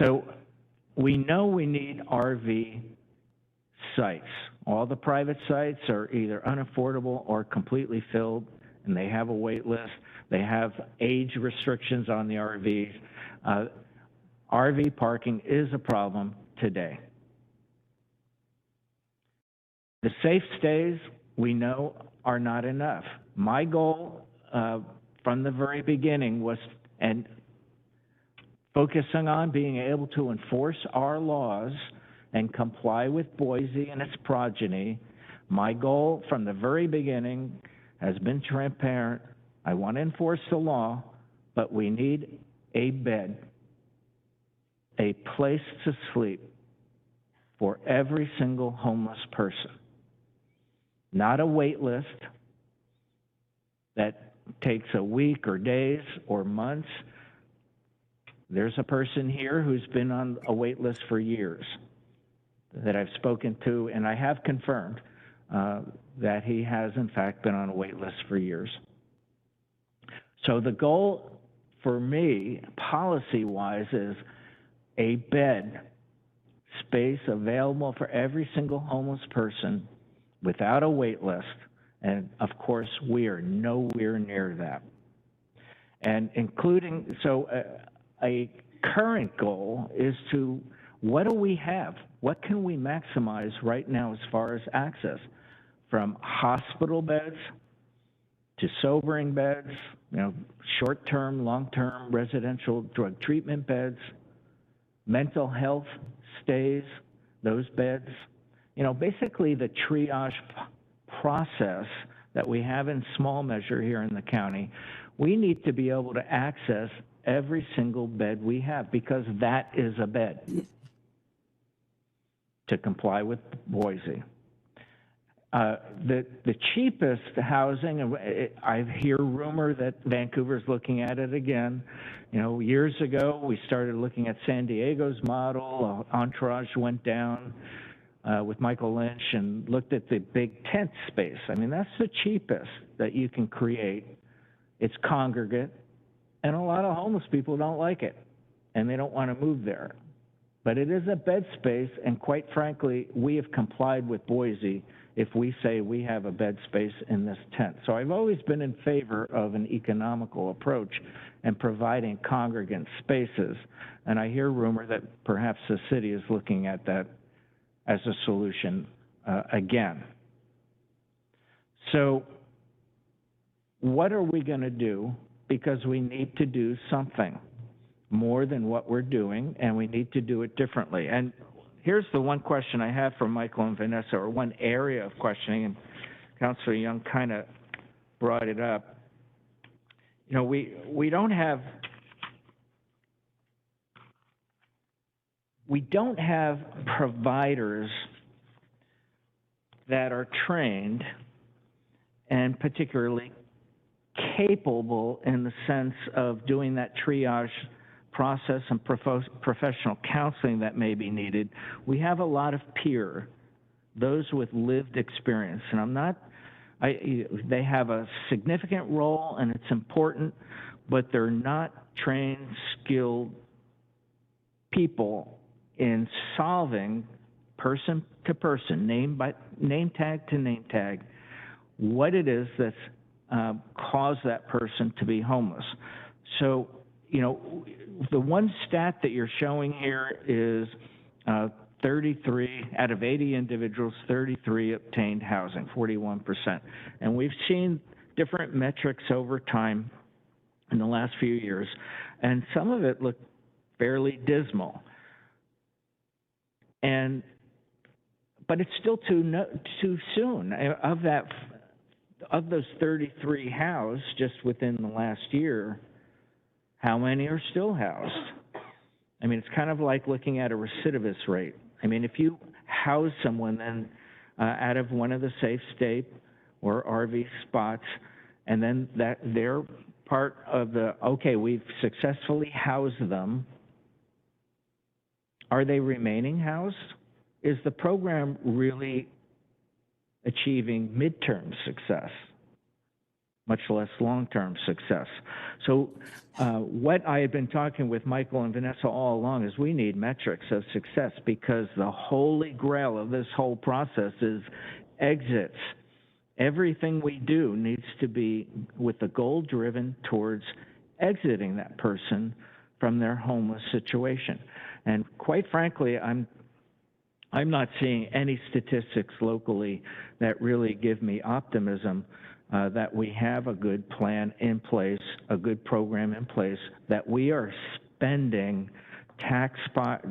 So we know we need RV sites. All the private sites are either unaffordable or completely filled, and they have a wait list. They have age restrictions on the RVs. RV parking is a problem today. The safe stays, we know, are not enough. My goal from the very beginning was, and focusing on being able to enforce our laws and comply with Boise and its progeny, my goal from the very beginning has been transparent. I want to enforce the law, but we need a bed, a place to sleep for every single homeless person. Not a wait list that takes a week or days or months. There's a person here who's been on a wait list for years that I've spoken to, and I have confirmed that he has, in fact, been on a wait list for years. So the goal for me, policy-wise, is a bed space available for every single homeless person without a wait list. And of course, we are nowhere near that. And including, so a current goal is to, what do we have? What can we maximize right now as far as access? From hospital beds to sobering beds, you know, short-term, long-term residential drug treatment beds, mental health stays, those beds. You know, basically the triage process that we have in small measure here in the county, we need to be able to access every single bed we have, because that is a bed to comply with Boise. The cheapest housing, and I hear rumor that Vancouver's looking at it again. You know, years ago, we started looking at San Diego's model. Entourage went down with Michael Lynch and looked at the big tent space. I mean, that's the cheapest that you can create. It's congregate, And a lot of homeless people don't like it, and they don't want to move there. But it is a bed space, and quite frankly, we have complied with Boise if we say we have a bed space in this tent. So I've always been in favor of an economical approach and providing congregant spaces. And I hear rumor that perhaps the city is looking at that as a solution again. So what are we going to do? Because we need to do something more than what we're doing, and we need to do it differently. And here's the one question I have for Michael and Vanessa, or one area of questioning, and Councilor Young kind of brought it up. You know, we don't have providers that are trained and particularly capable in the sense of doing that triage process and professional counseling that may be needed. We have a lot of those with lived experience, and they have a significant role and it's important, but they're not trained, skilled people in solving person to person, name tag to name tag, what it is that's caused that person to be homeless. So, you know, the one stat that you're showing here is 33 out of 80 individuals, 33 obtained housing, 41%. And we've seen different metrics over time in the last few years, and some of it looked fairly dismal. But it's still too soon. Of those 33 housed just within the last year, how many are still housed? I mean, it's kind of like looking at a recidivist rate. I mean, if you house someone then out of one of the safe state or RV spots, and then that they're part of okay, we've successfully housed them, are they remaining housed? Is the program really achieving midterm success, much less long-term success? So what I had been talking with Michael and Vanessa all along is we need metrics of success, because the holy grail of this whole process is exits. Everything we do needs to be with the goal driven towards exiting that person from their homeless situation. And quite frankly, I'm not seeing any statistics locally that really give me optimism that we have a good plan in place, a good program in place, that we are spending tax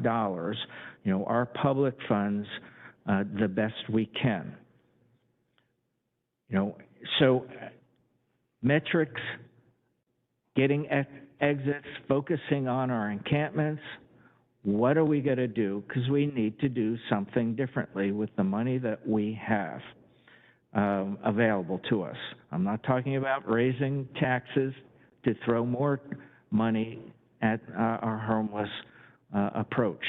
dollars, you know, our public funds, the best we can. You know, so metrics, getting exits, focusing on our encampments. What are we going to do? Because we need to do something differently with the money that we have available to us. I'm not talking about raising taxes to throw more money at our homeless approach.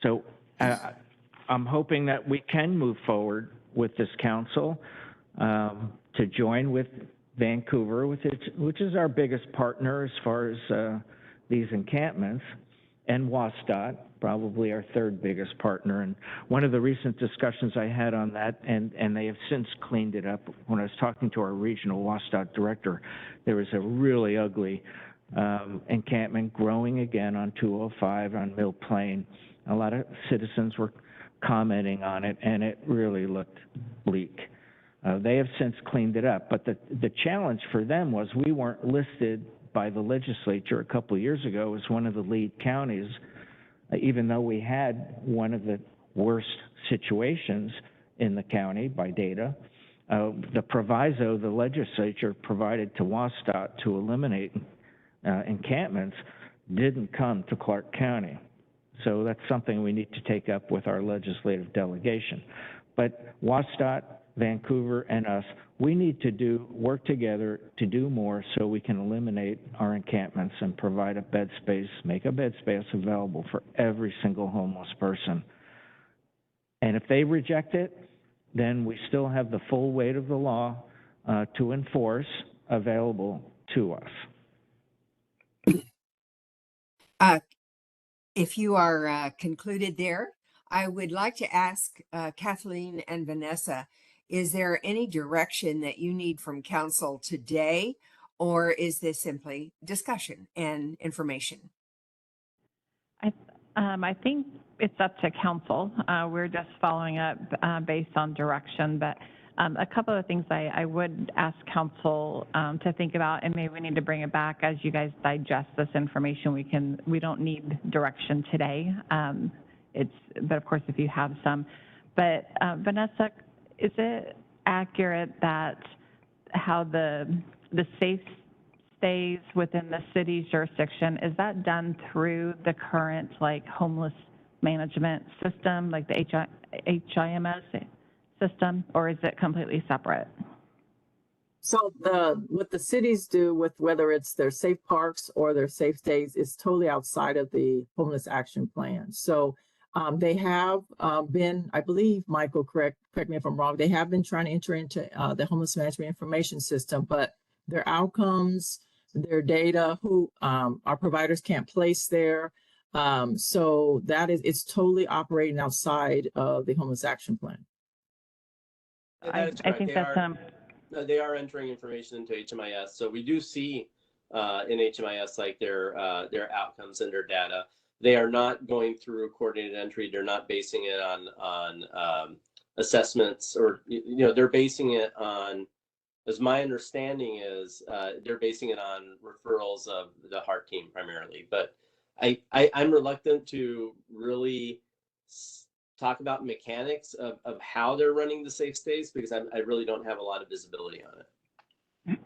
So I'm hoping that we can move forward with this council to join with Vancouver, which is our biggest partner as far as these encampments, and WSDOT, probably our third biggest partner. And one of the recent discussions I had on that, and they have since cleaned it up, when I was talking to our regional WSDOT director, there was a really ugly encampment growing again on 205 on Mill Plain. A lot of citizens were commenting on it, and it really looked bleak. They have since cleaned it up, but the challenge for them was we weren't listed by the legislature a couple of years ago as one of the lead counties, even though we had one of the worst situations in the county by data. The proviso the legislature provided to WSDOT to eliminate encampments didn't come to Clark County. So that's something we need to take up with our legislative delegation. But WSDOT, Vancouver, and us, we need to work together to do more so we can eliminate our encampments and provide a bed space, make a bed space available for every single homeless person. And if they reject it, then we still have the full weight of the law to enforce available to us. If you are concluded there, I would like to ask Kathleen and Vanessa, is there any direction that you need from council today, or is this simply discussion and information? I think it's up to council. We're just following up based on direction, but a couple of things I would ask council to think about, and maybe we need to bring it back as you guys digest this information. We don't need direction today. But of course, if you have some. But Vanessa, is it accurate that how the safe stays within the city's jurisdiction, is that done through the current homeless management system, like the HIMS system, or is it completely separate? So what the cities do with whether it's their safe parks or their safe stays is totally outside of the homeless action plan. So they have been, I believe, Michael, correct me if I'm wrong, they have been trying to enter into the homeless management information system, but their outcomes, their data, who our providers can't place there. So it's totally operating outside of the homeless action plan. Yeah, I think that's they are entering information into HMIS, so we do see in HMIS like their outcomes and their data. They are not going through coordinated entry. They're not basing it on assessments, or they're basing it on, as my understanding is, they're basing it on referrals of the HEART team primarily. But I'm reluctant to really talk about mechanics of how they're running the safe stays, because I really don't have a lot of visibility on it.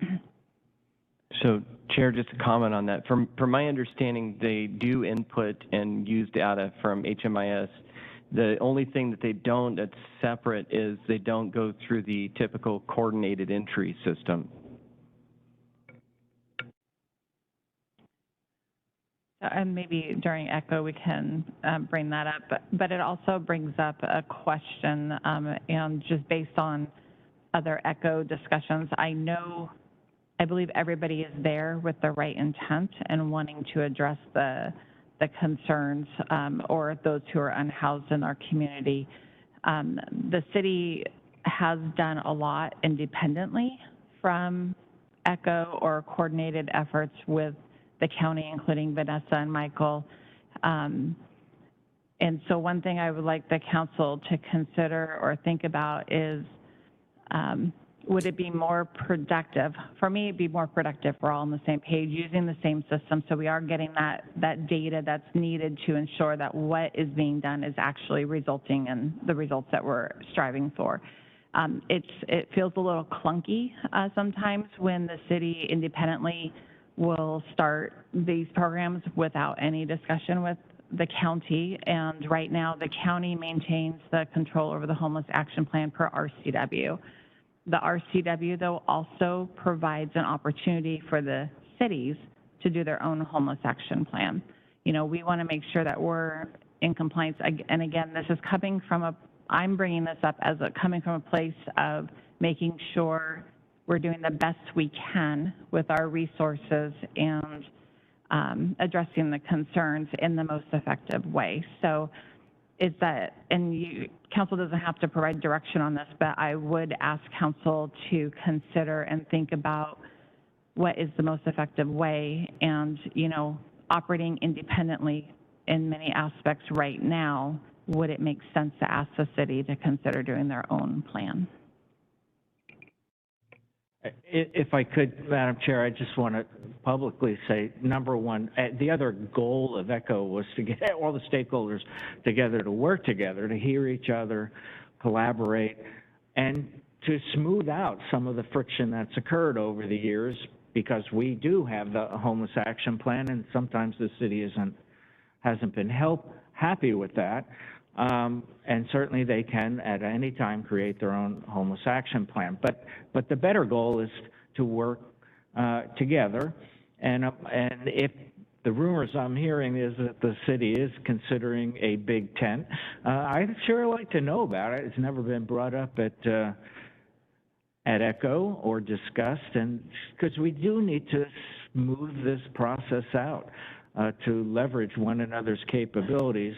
So, Chair, just a comment on that. From my understanding, they do input and use data from HMIS. The only thing that they don't that's separate is they don't go through the typical coordinated entry system. And maybe during ECHO we can bring that up, but it also brings up a question, and just based on other ECHO discussions, I believe everybody is there with the right intent and wanting to address the concerns or those who are unhoused in our community. The city has done a lot independently from ECHO or coordinated efforts with the county, including Vanessa and Michael. And so one thing I would like the council to consider or think about is, would it be more productive? For me, it'd be more productive if we're all on the same page, using the same system, so we are getting that data that's needed to ensure that what is being done is actually resulting in the results that we're striving for. It feels a little clunky sometimes when the city independently will start these programs without any discussion with the county. And right now, the county maintains the control over the homeless action plan per RCW. The RCW, though, also provides an opportunity for the cities to do their own homeless action plan. We want to make sure that we're in compliance. And again, this is coming from I'm bringing this up as coming from a place of making sure we're doing the best we can with our resources and addressing the concerns in the most effective way. So is that, and council doesn't have to provide direction on this, but I would ask council to consider and think about what is the most effective way. And, operating independently in many aspects right now, would it make sense to ask the city to consider doing their own plan? If I could, Madam Chair, I just want to publicly say, number one, the other goal of ECHO was to get all the stakeholders together to work together, to hear each other, collaborate, and to smooth out some of the friction that's occurred over the years, because we do have the homeless action plan, and sometimes the city hasn't been happy with that. And certainly they can at any time create their own homeless action plan. But the better goal is to work together. And if the rumors I'm hearing is that the city is considering a big tent, I'd sure like to know about it. It's never been brought up at ECHO or discussed, and because we do need to smooth this process out. to leverage one another's capabilities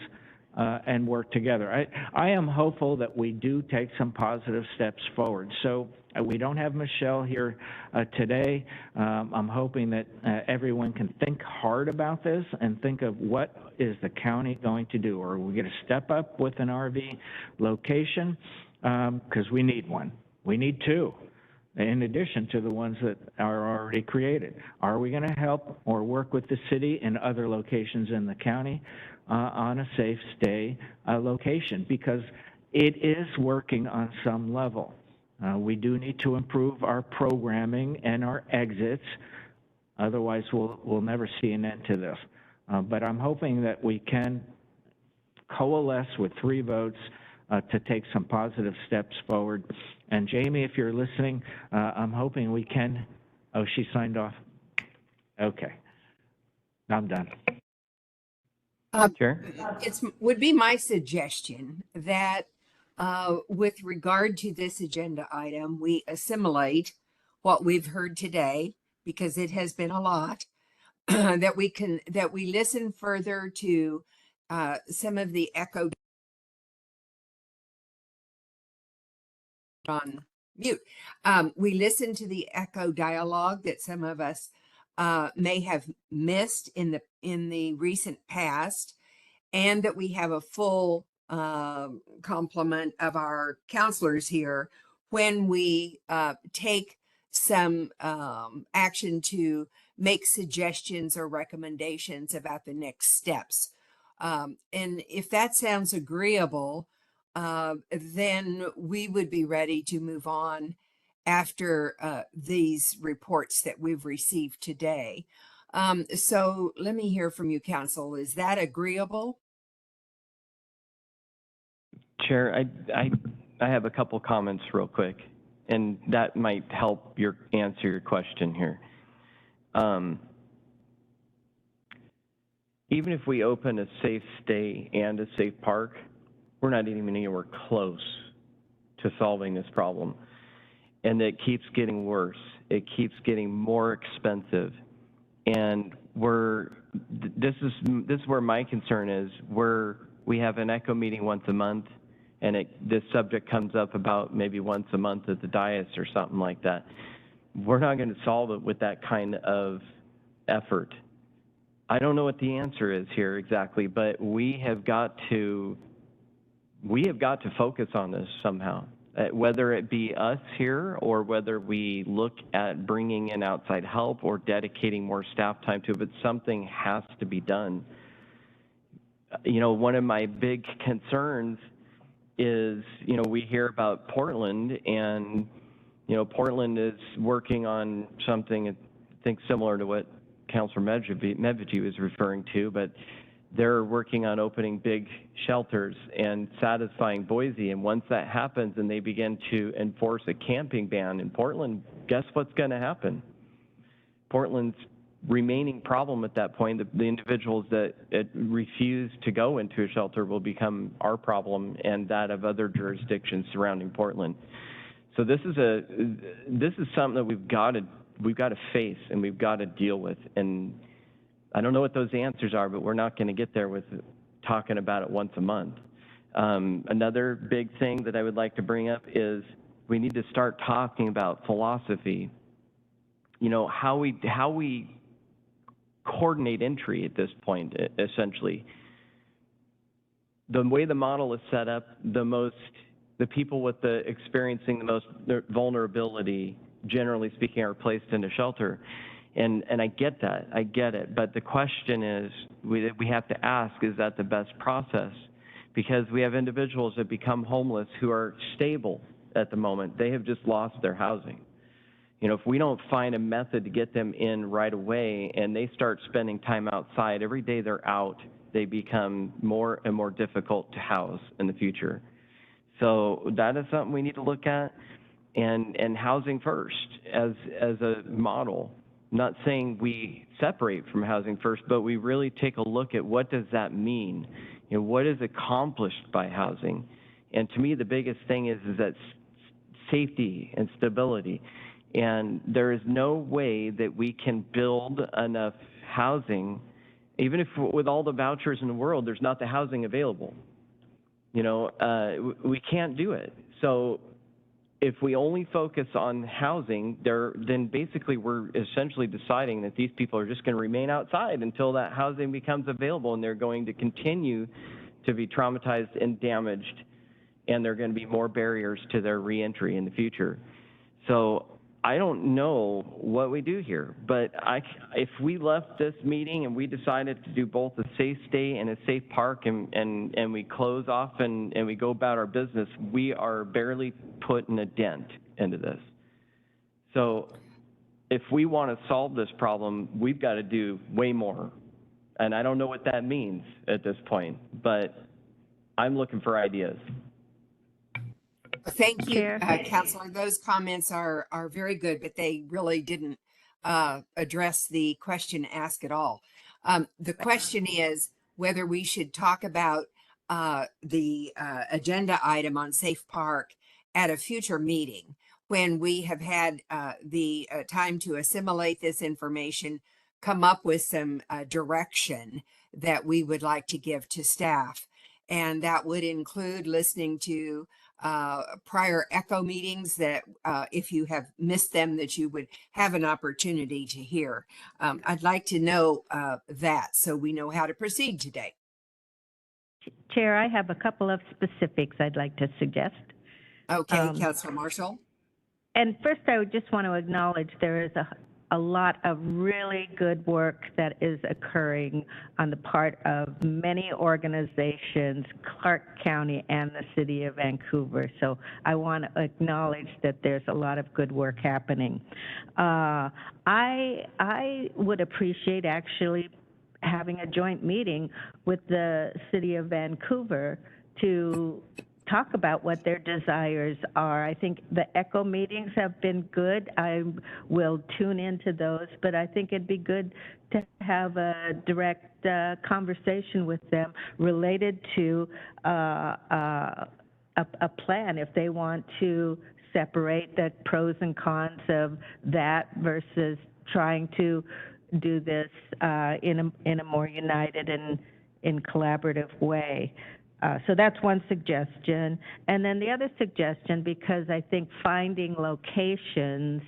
and work together. I am hopeful that we do take some positive steps forward. So we don't have Michelle here today. I'm hoping that everyone can think hard about this and think of what is the county going to do. Are we going to step up with an RV location? Because we need one. We need two, in addition to the ones that are already created. Are we going to help or work with the city and other locations in the county on a safe stay location? Because it is working on some level. We do need to improve our programming and our exits. Otherwise, we'll never see an end to this. But I'm hoping that we can coalesce with 3 votes to take some positive steps forward. And Jamie, if you're listening, I'm hoping we can. Oh, she signed off. Okay, I'm done. Chair? It would be my suggestion that with regard to this agenda item, we assimilate what we've heard today, because it has been a lot, that we listen further to some of the echo on mute. We listen to the echo dialogue that some of us may have missed in the recent past, and that we have a full complement of our counselors here when we take some action to make suggestions or recommendations about the next steps. And if that sounds agreeable, then we would be ready to move on after these reports that we've received today. So let me hear from you, Council. Is that agreeable? Chair, I have a couple comments real quick, and that might help answer your question here. Even if we open a safe stay and a safe park, we're not even anywhere close to solving this problem. And it keeps getting worse. It keeps getting more expensive. And this is where my concern is. We have an ECHO meeting once a month, and this subject comes up about maybe once a month at the dais or something like that. We're not going to solve it with that kind of effort. I don't know what the answer is here exactly, but we have got to focus on this somehow, whether it be us here or whether we look at bringing in outside help or dedicating more staff time to it, but something has to be done. You know, one of my big concerns is, you know, we hear about Portland, and, you know, Portland is working on something, I think, similar to what Councilor Medvedi was referring to, but they're working on opening big shelters and satisfying Boise. And once that happens and they begin to enforce a camping ban in Portland, guess what's going to happen? Portland's remaining problem at that point, the individuals that refuse to go into a shelter will become our problem and that of other jurisdictions surrounding Portland. So this is something that we've got to face and we've got to deal with. And I don't know what those answers are, but we're not going to get there with talking about it once a month. Another big thing that I would like to bring up is we need to start talking about philosophy. You know, how we coordinate entry at this point, essentially. The way the model is set up, the people with experiencing the most vulnerability, generally speaking, are placed in a shelter. And I get that, I get it. But the question is, we have to ask, is that the best process? Because we have individuals that become homeless who are stable at the moment. They have just lost their housing. You know, if we don't find a method to get them in right away and they start spending time outside, every day they're out, they become more and more difficult to house in the future. So that is something we need to look at, and housing first as a model. Not saying we separate from housing first, but we really take a look at what does that mean? You know, what is accomplished by housing? And to me, the biggest thing is that safety and stability. And there is no way that we can build enough housing Even if with all the vouchers in the world, there's not the housing available. We can't do it. So if we only focus on housing, then basically we're essentially deciding that these people are just going to remain outside until that housing becomes available, and they're going to continue to be traumatized and damaged, and there are going to be more barriers to their reentry in the future. So I don't know what we do here, but if we left this meeting and we decided to do both a safe stay and a safe park, and we close off and we go about our business, we are barely putting a dent into this. So if we want to solve this problem, we've got to do way more. And I don't know what that means at this point, but I'm looking for ideas. Thank you, Chair. Counselor. Those comments are very good, but they really didn't address the question asked at all. The question is whether we should talk about the agenda item on Safe Park at a future meeting when we have had the time to assimilate this information, come up with some direction that we would like to give to staff. And that would include listening to prior ECHO meetings that if you have missed them, that you would have an opportunity to hear. I'd like to know that so we know how to proceed today. Chair, I have a couple of specifics I'd like to suggest. Okay, Councilor Marshall. And first, I would just want to acknowledge there is a lot of really good work that is occurring on the part of many organizations, Clark County and the City of Vancouver. So I want to acknowledge that there's a lot of good work happening. I would appreciate actually having a joint meeting with the City of Vancouver to talk about what their desires are. I think the ECHO meetings have been good. I will tune into those, but I think it'd be good to have a direct conversation with them related to a plan if they want to separate the pros and cons of that versus trying to do this in a more united and in collaborative way. So that's one suggestion. And then the other suggestion, because I think finding locations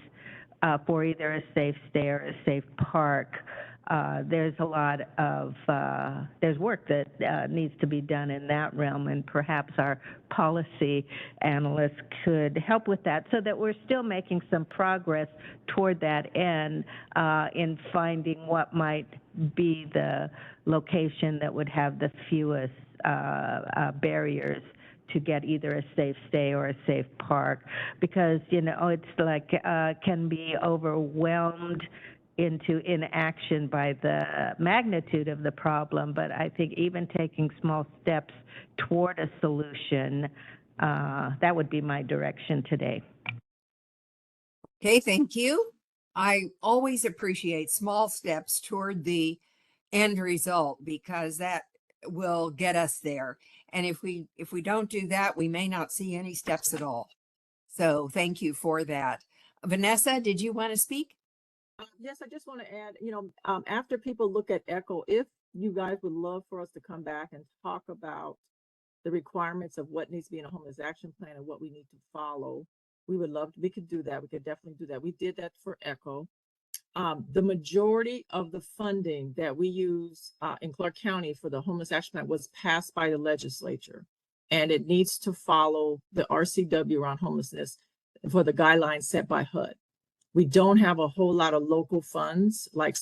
for either a safe stay or a safe park, there's a lot of, there's work that needs to be done in that realm, and perhaps our policy analysts could help with that so that we're still making some progress toward that end in finding what might be the location that would have the fewest barriers to get either a safe stay or a safe park, because it's like can be overwhelmed into inaction by the magnitude of the problem. But I think even taking small steps toward a solution, that would be my direction today. Okay, thank you. I always appreciate small steps toward the end result, because that will get us there. And if we don't do that, we may not see any steps at all. So thank you for that. Vanessa, did you want to speak? Yes, I just want to add, after people look at ECHO, if you guys would love for us to come back and talk about the requirements of what needs to be in a homeless action plan and what we need to follow, we could do that. We could definitely do that. We did that for ECHO. The majority of the funding that we use in Clark County for the homeless action plan was passed by the legislature, and it needs to follow the RCW around homelessness for the guidelines set by HUD. We don't have a whole lot of local funds like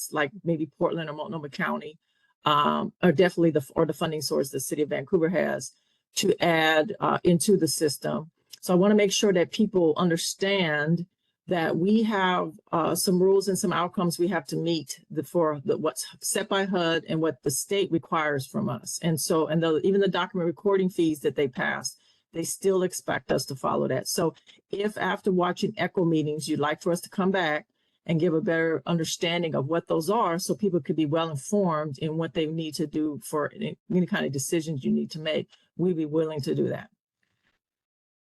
maybe Portland or Multnomah County, or definitely the funding source the City of Vancouver has to add into the system. So I want to make sure that people understand that we have some rules and some outcomes we have to meet for what's set by HUD and what the state requires from us. And so, even the document recording fees that they pass, they still expect us to follow that. So if after watching ECHO meetings, you'd like for us to come back and give a better understanding of what those are so people could be well informed in what they need to do for any kind of decisions you need to make, we'd be willing to do that.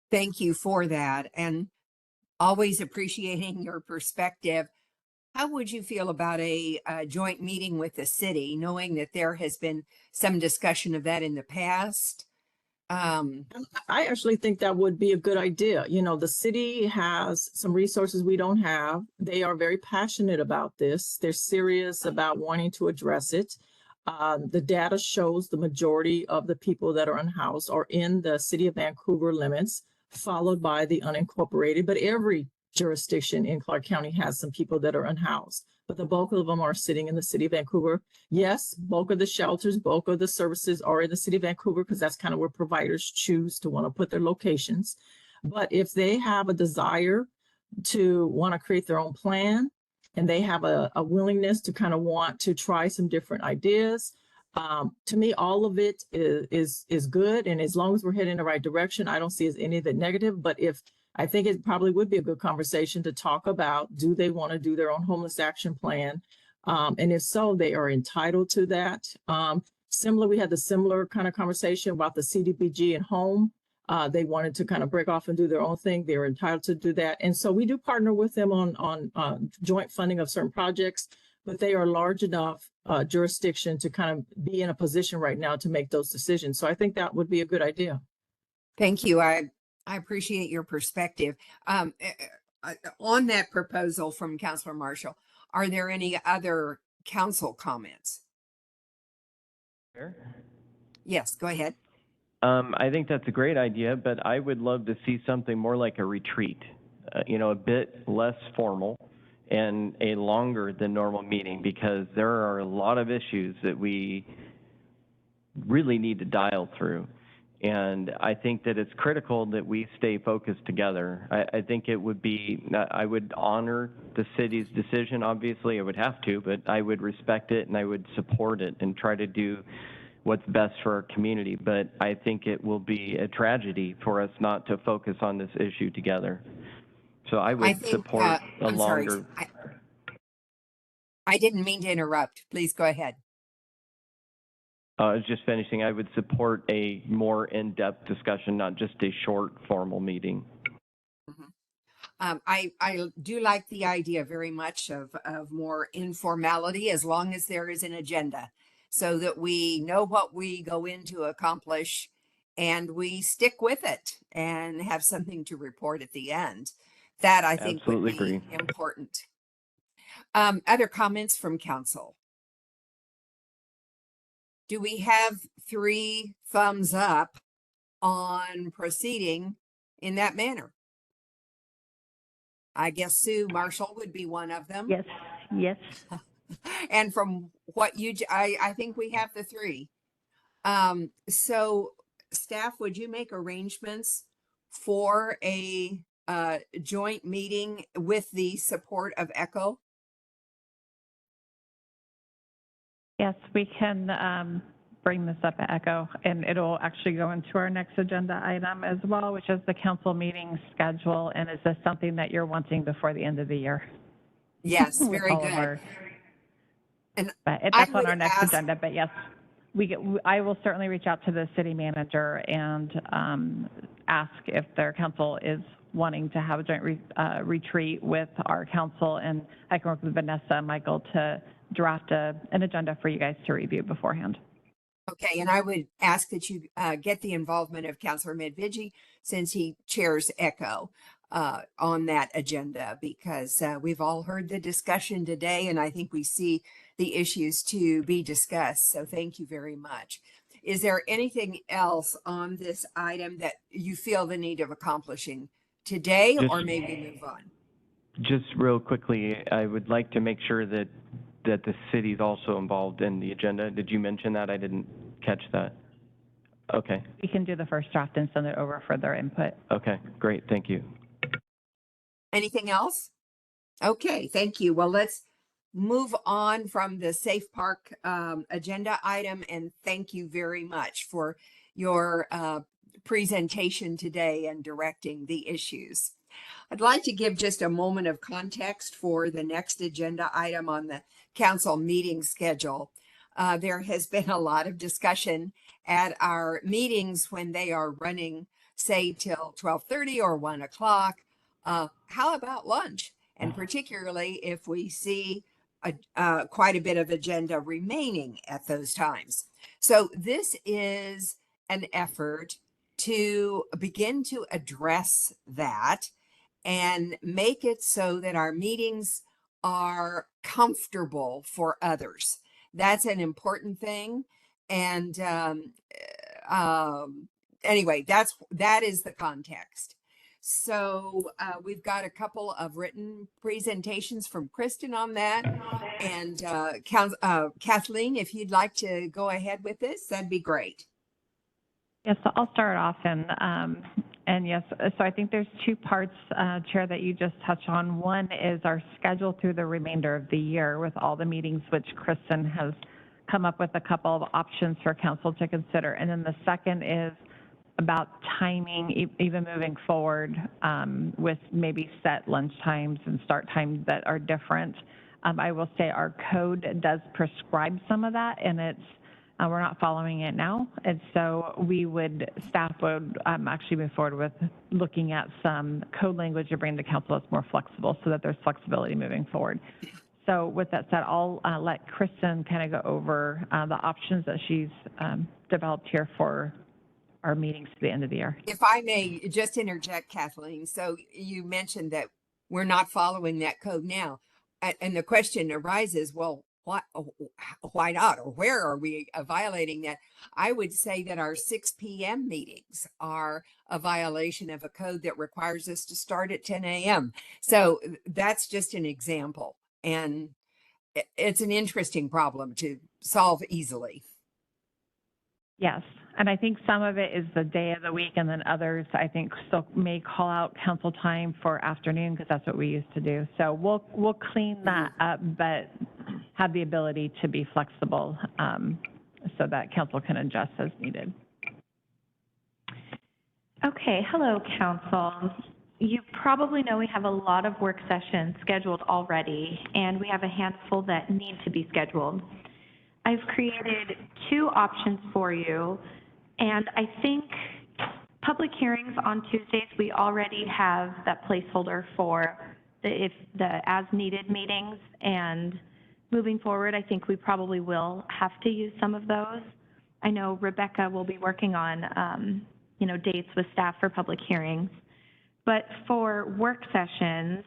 Thank you for that. And always appreciating your perspective. How would you feel about a joint meeting with the city, knowing that there has been some discussion of that in the past? I actually think that would be a good idea. You know, the city has some resources we don't have. They are very passionate about this. They're serious about wanting to address it. The data shows the majority of the people that are unhoused are in the city of Vancouver limits, followed by the unincorporated. But every jurisdiction in Clark County has some people that are unhoused, but the bulk of them are sitting in the city of Vancouver. Yes, bulk of the shelters, bulk of the services are in the city of Vancouver because that's kind of where providers choose to want to put their locations. But if they have a desire to want to create their own plan and they have a willingness to kind of want to try some different ideas, to me, all of it is good. And as long as we're heading in the right direction, I don't see as any of it negative. But I think it probably would be a good conversation to talk about, do they want to do their own homeless action plan? And if so, they are entitled to that. We had the similar kind of conversation about the CDBG and home. They wanted to kind of break off and do their own thing. They're entitled to do that. And so we do partner with them on joint funding of certain projects, but they are large enough jurisdiction to kind of be in a position right now to make those decisions. So I think that would be a good idea. Thank you. I appreciate your perspective. On that proposal from Councilor Marshall, are there any other council comments? Sure. Yes, go ahead. I think that's a great idea, but I would love to see something more like a retreat, a bit less formal and a longer than normal meeting, because there are a lot of issues that we really need to dial through. And I think that it's critical that we stay focused together. I think it would be, I would honor the city's decision, obviously, I would have to, but I would respect it and I would support it and try to do what's best for our community. But I think it will be a tragedy for us not to focus on this issue together. So I would support a longer. Sorry. I didn't mean to interrupt. Please go ahead. I was just finishing. I would support a more in-depth discussion, not just a short formal meeting. Mm-hmm. I do like the idea very much of more informality, as long as there is an agenda, so that we know what we go in to accomplish and we stick with it and have something to report at the end. That I think Absolutely would be agree. important. Other comments from council? Do we have 3 thumbs up on proceeding in that manner? I guess Sue Marshall would be one of them. Yes, yes. And from what I think we have the 3. So staff, would you make arrangements for a joint meeting with the support of ECHO? Yes, we can bring this up at ECHO, and it'll actually go into our next agenda item as well, which is the council meeting schedule. And is this something that you're wanting before the end of the year? Yes, very good. But that's on our next agenda. But yes, I will certainly reach out to the city manager and ask if their council is wanting to have a joint retreat with our council, and I can work with Vanessa and Michael to draft an agenda for you guys to review beforehand. Okay, and I would ask that you get the involvement of Councilor Medvigi, since he chairs ECHO, on that agenda, because we've all heard the discussion today, and I think we see the issues to be discussed. So thank you very much. Is there anything else on this item that you feel the need of accomplishing today, or maybe move on? Just real quickly, I would like to make sure that the city is also involved in the agenda. Did you mention that? I didn't catch that. Okay. We can do the first draft and send it over for their input. Okay, great. Thank you. Anything else? Okay, thank you. Well, let's move on from the Safe Park agenda item, and thank you very much for your presentation today and directing the issues. I'd like to give just a moment of context for the next agenda item on the council meeting schedule. There has been a lot of discussion at our meetings when they are running, say, till 12:30 or 1 o'clock. How about lunch? and particularly if we see quite a bit of agenda remaining at those times. So this is an effort to begin to address that and make it so that our meetings are comfortable for others. That's an important thing. And anyway, that is the context. So we've got a couple of written presentations from Kristen on that. And Kathleen, if you'd like to go ahead with this, that'd be great. Yes, so I'll start off, and yes, so I think there's two parts, Chair, that you just touched on. One is our schedule through the remainder of the year with all the meetings, which Kristen has come up with a couple of options for council to consider. And then the second is about timing, even moving forward with maybe set lunch times and start times that are different. I will say our code does prescribe some of that, and it's we're not following it now. And so staff would actually move forward with looking at some code language to bring to council that's more flexible so that there's flexibility moving forward. So with that said, I'll let Kristen kind of go over the options that she's developed here for our meetings to the end of the year. If I may just interject, Kathleen. So you mentioned that we're not following that code now. And the question arises, well, why not? Or where are we violating that? I would say that our 6 p.m. meetings are a violation of a code that requires us to start at 10 a.m. So that's just an example. And it's an interesting problem to solve easily. Yes, and I think some of it is the day of the week, and then others, I think, still may call out council time for afternoon because that's what we used to do. So we'll clean that up, but have the ability to be flexible so that council can adjust as needed. Okay, hello, council. You probably know we have a lot of work sessions scheduled already, and we have a handful that need to be scheduled. I've created two options for you, and I think public hearings on Tuesdays, we already have that placeholder for the as-needed meetings, and moving forward, I think we probably will have to use some of those. I know Rebecca will be working on, dates with staff for public hearings, but for work sessions,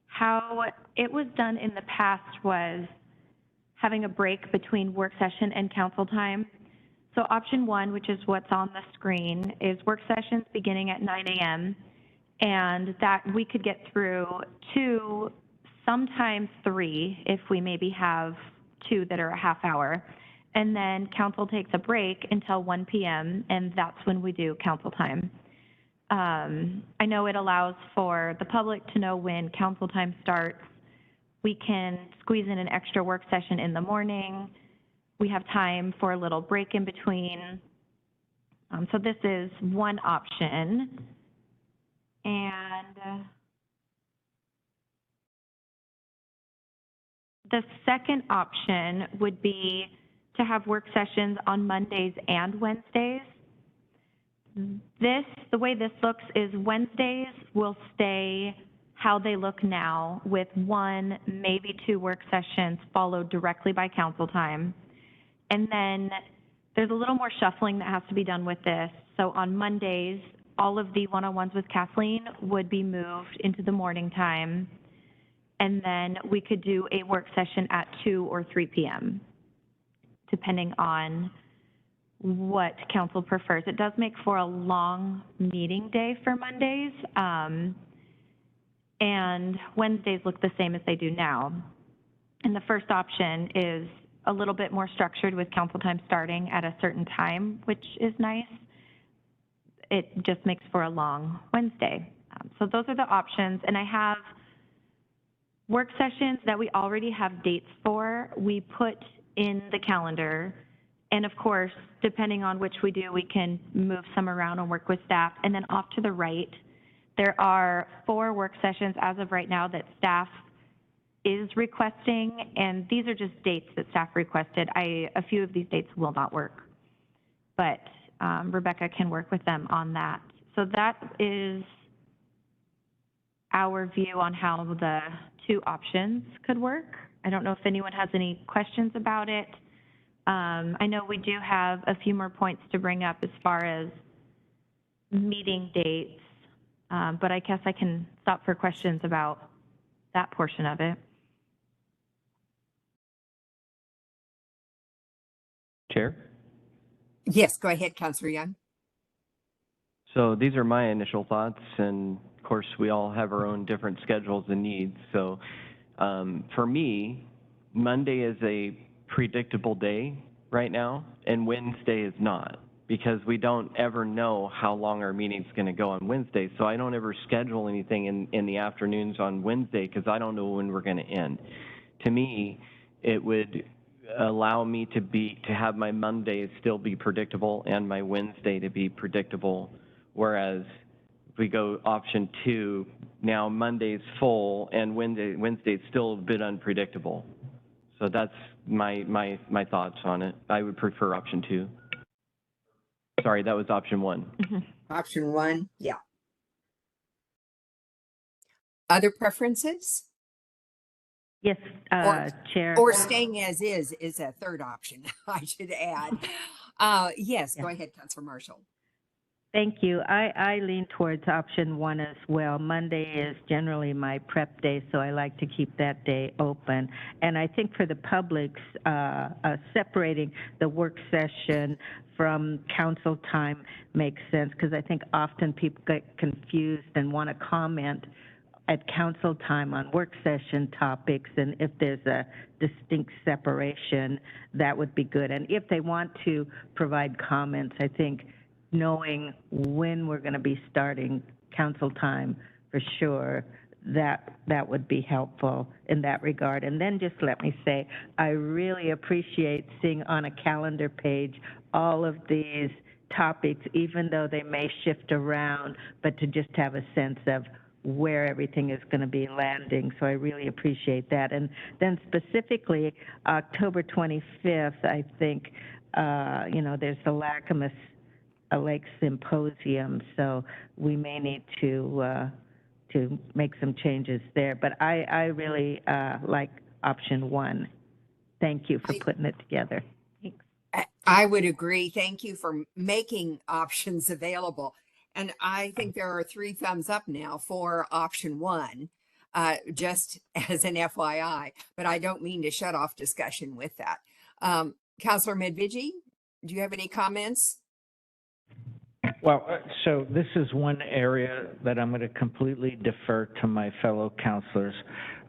how it was done in the past was having a break between work session and council time. So option one, which is what's on the screen, is work sessions beginning at 9 a.m. and that we could get through 2, sometimes 3, if we maybe have 2 that are a half hour. And then council takes a break until 1 p.m. and that's when we do council time. I know it allows for the public to know when council time starts. We can squeeze in an extra work session in the morning. We have time for a little break in between. So this is one option. And the second option would be to have work sessions on Mondays and Wednesdays. The way this looks is Wednesdays will stay how they look now, with 1, maybe 2 work sessions followed directly by council time. And then there's a little more shuffling that has to be done with this. So on Mondays, all of the one-on-ones with Kathleen would be moved into the morning time. And then we could do a work session at 2 or 3 p.m., depending on what council prefers. It does make for a long meeting day for Mondays. And Wednesdays look the same as they do now. And the first option is a little bit more structured with council time starting at a certain time, which is nice. It just makes for a long Wednesday. So those are the options. And I have work sessions that we already have dates for, we put in the calendar. And of course, depending on which we do, we can move some around and work with staff. And then off to the right, there are 4 work sessions as of right now that staff is requesting, and these are just dates that staff requested. A few of these dates will not work, but Rebecca can work with them on that. So that is our view on how the two options could work. I don't know if anyone has any questions about it. I know we do have a few more points to bring up as far as meeting dates, but I guess I can stop for questions about that portion of it. Chair? Yes, go ahead, Councilor Young. So these are my initial thoughts, and of course, we all have our own different schedules and needs. So for me, Monday is a predictable day right now, and Wednesday is not, because we don't ever know how long our meeting's going to go on Wednesday. So I don't ever schedule anything in the afternoons on Wednesday because I don't know when we're going to end. To me, it would allow me to have my Monday still be predictable and my Wednesday to be predictable. Whereas if we go option 2, now Monday's full and Wednesday's still a bit unpredictable. So that's my thoughts on it. I would prefer option 2. Sorry, that was option 1. Mm-hmm. Option 1, yeah. Other preferences? Yes, Chair. Or staying as is a third option, I should add. Yes, go ahead, Councilor Marshall. Thank you. I lean towards option 1 as well. Monday is generally my prep day, so I like to keep that day open. And I think for the public's separating the work session from council time makes sense, because I think often people get confused and want to comment at council time on work session topics, and if there's a distinct separation, that would be good. And if they want to provide comments, I think knowing when we're going to be starting council time for sure, that would be helpful in that regard. And then just let me say, I really appreciate seeing on a calendar page all of these topics, even though they may shift around, but to just have a sense of where everything is going to be landing. So I really appreciate that. And then specifically October 25th, I think, there's the Lacamas Lake Symposium, so we may need to make some changes there. But I really like option 1. Thank you for putting it together. Thanks. I would agree. Thank you for making options available. And I think there are 3 thumbs up now for option 1, just as an FYI, but I don't mean to shut off discussion with that. Councilor Medvigi, do you have any comments? Well, so this is one area that I'm going to completely defer to my fellow councilors.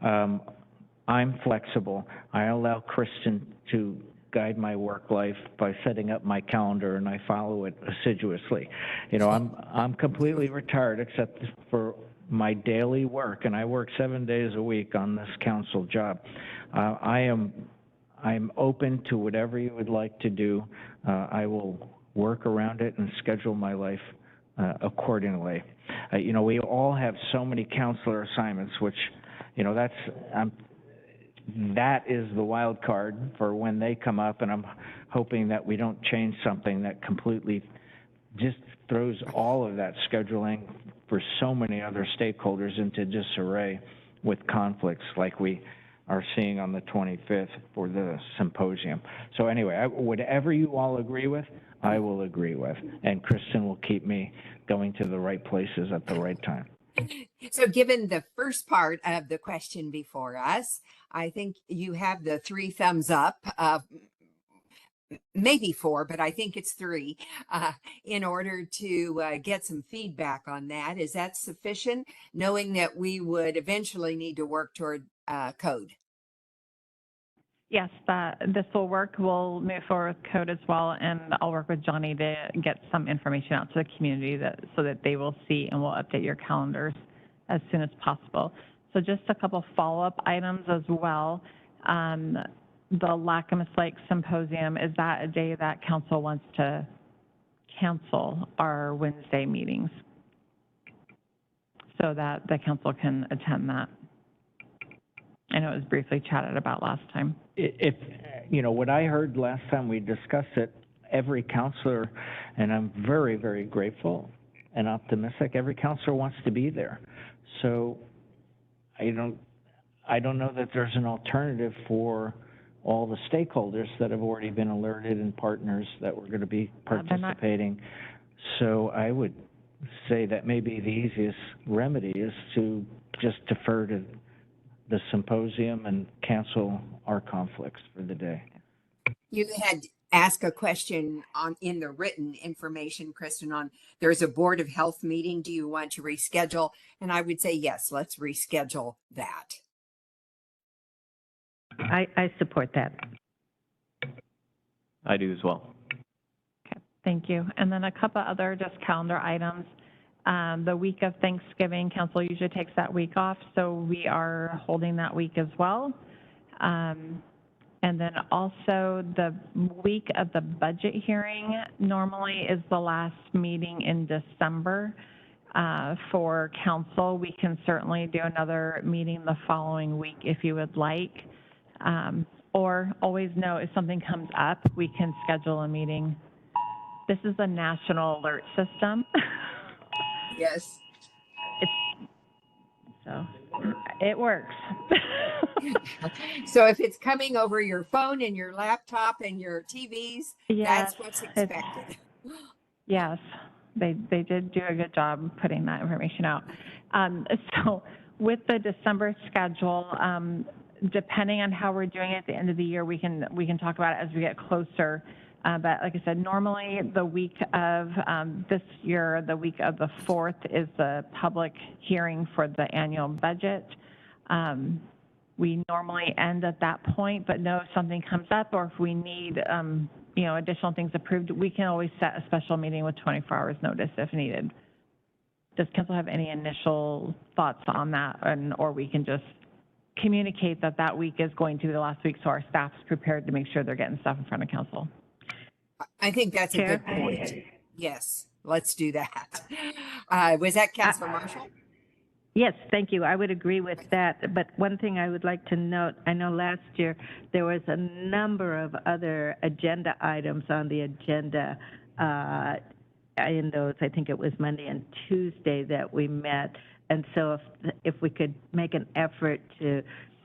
I'm flexible. I allow Kristen to guide my work life by setting up my calendar, and I follow it assiduously. I'm completely retired except for my daily work, and I work 7 days a week on this council job. I'm open to whatever you would like to do. I will work around it and schedule my life accordingly. We all have so many counselor assignments, which, that is the wild card for when they come up, and I'm hoping that we don't change something that completely just throws all of that scheduling for so many other stakeholders into disarray with conflicts like we are seeing on the 25th for the symposium. So anyway, whatever you all agree with, I will agree with, and Kristen will keep me going to the right places at the right time. So given the first part of the question before us, I think you have the 3 thumbs up, maybe 4, but I think it's 3, in order to get some feedback on that. Is that sufficient, knowing that we would eventually need to work toward code? Yes, this will work. We'll move forward with code as well, and I'll work with Johnny to get some information out to the community so that they will see, and we'll update your calendars as soon as possible. So just a couple follow-up items as well. The Lacamas Lake Symposium, is that a day that council wants to cancel our Wednesday meetings so that the council can attend that? I know it was briefly chatted about last time. If what I heard last time we discussed it, every counselor, and I'm very, very grateful and optimistic, every counselor wants to be there. So I don't know that there's an alternative for all the stakeholders that have already been alerted and partners that were going to be participating. So I would say that maybe the easiest remedy is to just defer to the symposium and cancel our conflicts for the day. You had asked a question in the written information, Kristen, on there's a Board of Health meeting. Do you want to reschedule? And I would say, yes, let's reschedule that. I support that. I do as well. Okay, thank you. And then a couple other just calendar items. The week of Thanksgiving, council usually takes that week off, so we are holding that week as well. And then also the week of the budget hearing normally is the last meeting in December for council. We can certainly do another meeting the following week if you would like. Or always know if something comes up, we can schedule a meeting. This is a national alert system. Yes. So it works. So if it's coming over your phone and your laptop and your TVs, Yes, that's what's expected. Yes, they did do a good job putting that information out. So with the December schedule, depending on how we're doing it at the end of the year, we can talk about it as we get closer. But like I said, normally the week of this year, the week of the 4th is the public hearing for the annual budget. We normally end at that point, but no, if something comes up or if we need, additional things approved, we can always set a special meeting with 24 hours notice if needed. Does council have any initial thoughts on that? Or we can just communicate that week is going to be the last week so our staff's prepared to make sure they're getting stuff in front of council. I think that's a good point. Yes, let's do that. Was that Councilor Marshall? Yes, thank you. I would agree with that. But one thing I would like to note, I know last year there was a number of other agenda items on the agenda in those, I think it was Monday and Tuesday that we met. And so if we could make an effort to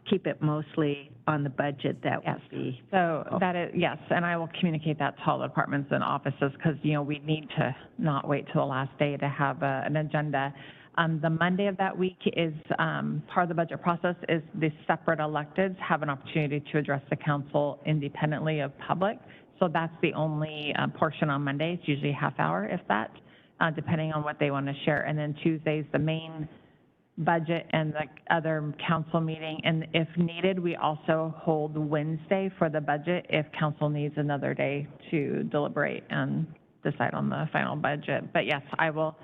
keep it mostly on the budget, that would be. So that is, yes, and I will communicate that to all the departments and offices because, we need to not wait till the last day to have an agenda. The Monday of that week is part of the budget process is the separate electeds have an opportunity to address the council independently of public. So that's the only portion on Monday. It's usually a half hour, if that, depending on what they want to share. And then Tuesday's the main budget and the other council meeting. And if needed, we also hold Wednesday for the budget if council needs another day to deliberate and decide on the final budget. But yes, I will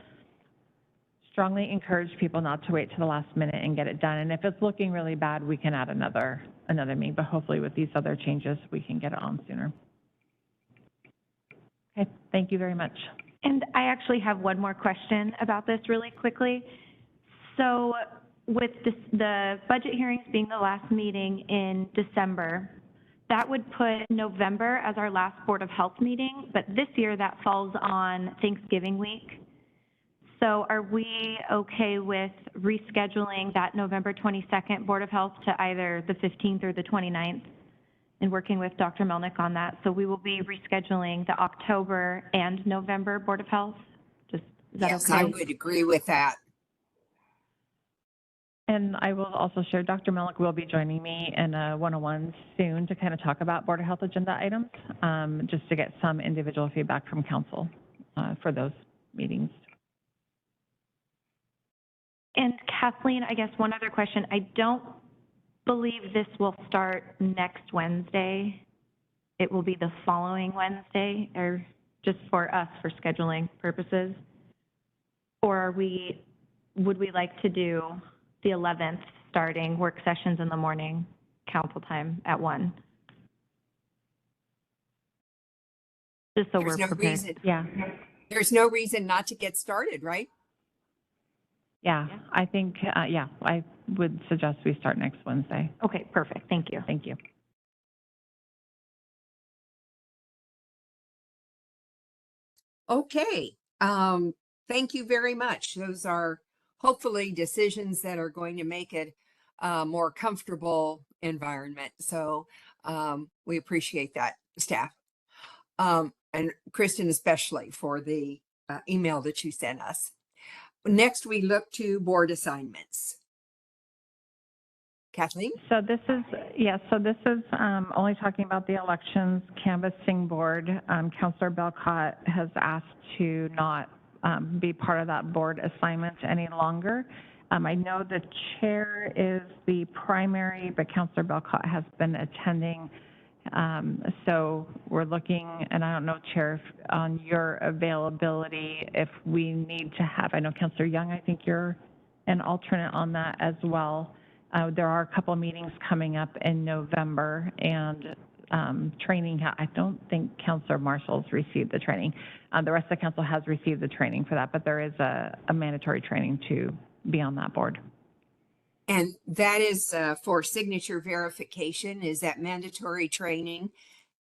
strongly encourage people not to wait to the last minute and get it done. And if it's looking really bad, we can add another meeting, but hopefully with these other changes, we can get it on sooner. Okay, thank you very much. And I actually have one more question about this really quickly. So with the budget hearings being the last meeting in December, that would put November as our last Board of Health meeting, but this year that falls on Thanksgiving week. So are we okay with rescheduling that November 22nd Board of Health to either the 15th or the 29th and working with Dr. Melnick on that? So we will be rescheduling the October and November Board of Health. Is that Yes, okay? I would agree with that. And I will also share, Dr. Melnick will be joining me in a one-on-one soon to kind of talk about Board of Health agenda items, just to get some individual feedback from council for those meetings. And Kathleen, I guess one other question. I don't believe this will start next Wednesday. It will be the following Wednesday, or just for us for scheduling purposes. Or would we like to do the 11th starting work sessions in the morning, council time at 1? Just so There's we're no prepared. reason. Yeah. There's no reason not to get started, right? Yeah, I think, I would suggest we start next Wednesday. Okay, perfect. Thank you. Thank you. Okay. Thank you very much. Those are hopefully decisions that are going to make it more comfortable environment. So we appreciate that, staff. And Kristen, especially for the email that you sent us. Next, we look to board assignments. Kathleen? So this is, yes, so this is only talking about the elections canvassing board. Councilor Belcott has asked to not be part of that board assignment any longer. I know the chair is the primary, but Councilor Belcott has been attending. So we're looking, and I don't know, Chair, on your availability, if we need to have, I know Councilor Young, I think you're an alternate on that as well. There are a couple of meetings coming up in November, and training, I don't think Councilor Marshall's received the training. The rest of the council has received the training for that, but there is a mandatory training to be on that board. And that is for signature verification. Is that mandatory training?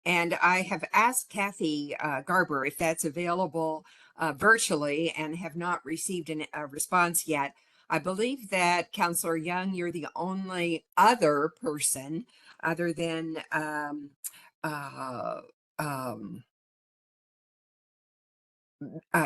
And I have asked Kathy Garber if that's available virtually and have not received a response yet. I believe that Councilor Young, you're the only other person other than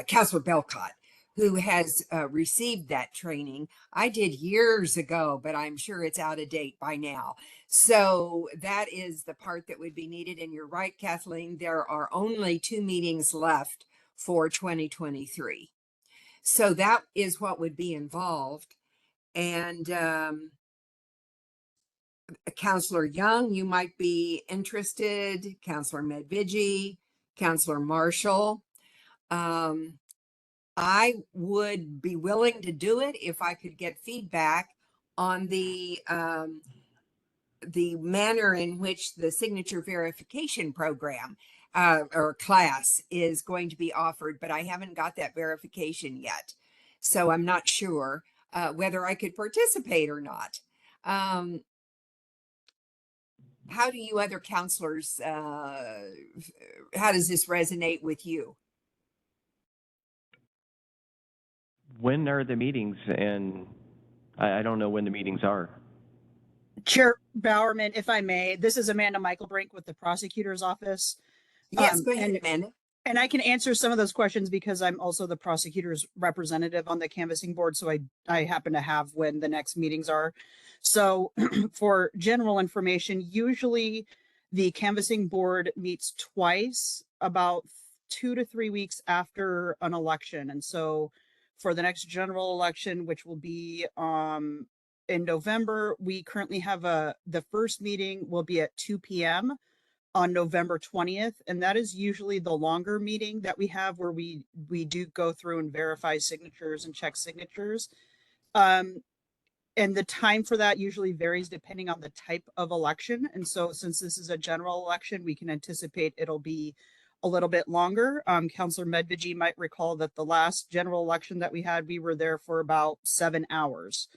Councilor Belcott, who has received that training. I did years ago, but I'm sure it's out of date by now. So that is the part that would be needed. And you're right, Kathleen, there are only 2 meetings left for 2023. So that is what would be involved. And Councilor Young, you might be interested. Councilor Medvigi, Councilor Marshall. I would be willing to do it if I could get feedback on the manner in which the signature verification program or class is going to be offered, but I haven't got that verification yet. So I'm not sure whether I could participate or not. How do you other counselors, how does this resonate with you? When are the meetings? And I don't know when the meetings are. Chair Bowerman, if I may, this is Amanda Michaelbrink with the prosecutor's office. Yes, go ahead, Amanda. And I can answer some of those questions because I'm also the prosecutor's representative on the canvassing board. So I happen to have when the next meetings are. So for general information, usually the canvassing board meets twice about 2 to 3 weeks after an election. And so for the next general election, which will be in November, we currently have the first meeting will be at 2 p.m. on November 20th. And that is usually the longer meeting that we have where we do go through and verify signatures and check signatures. And the time for that usually varies depending on the type of election. And so since this is a general election, we can anticipate it'll be a little bit longer. Councilor Medvigi might recall that the last general election that we had, we were there for about 7 hours.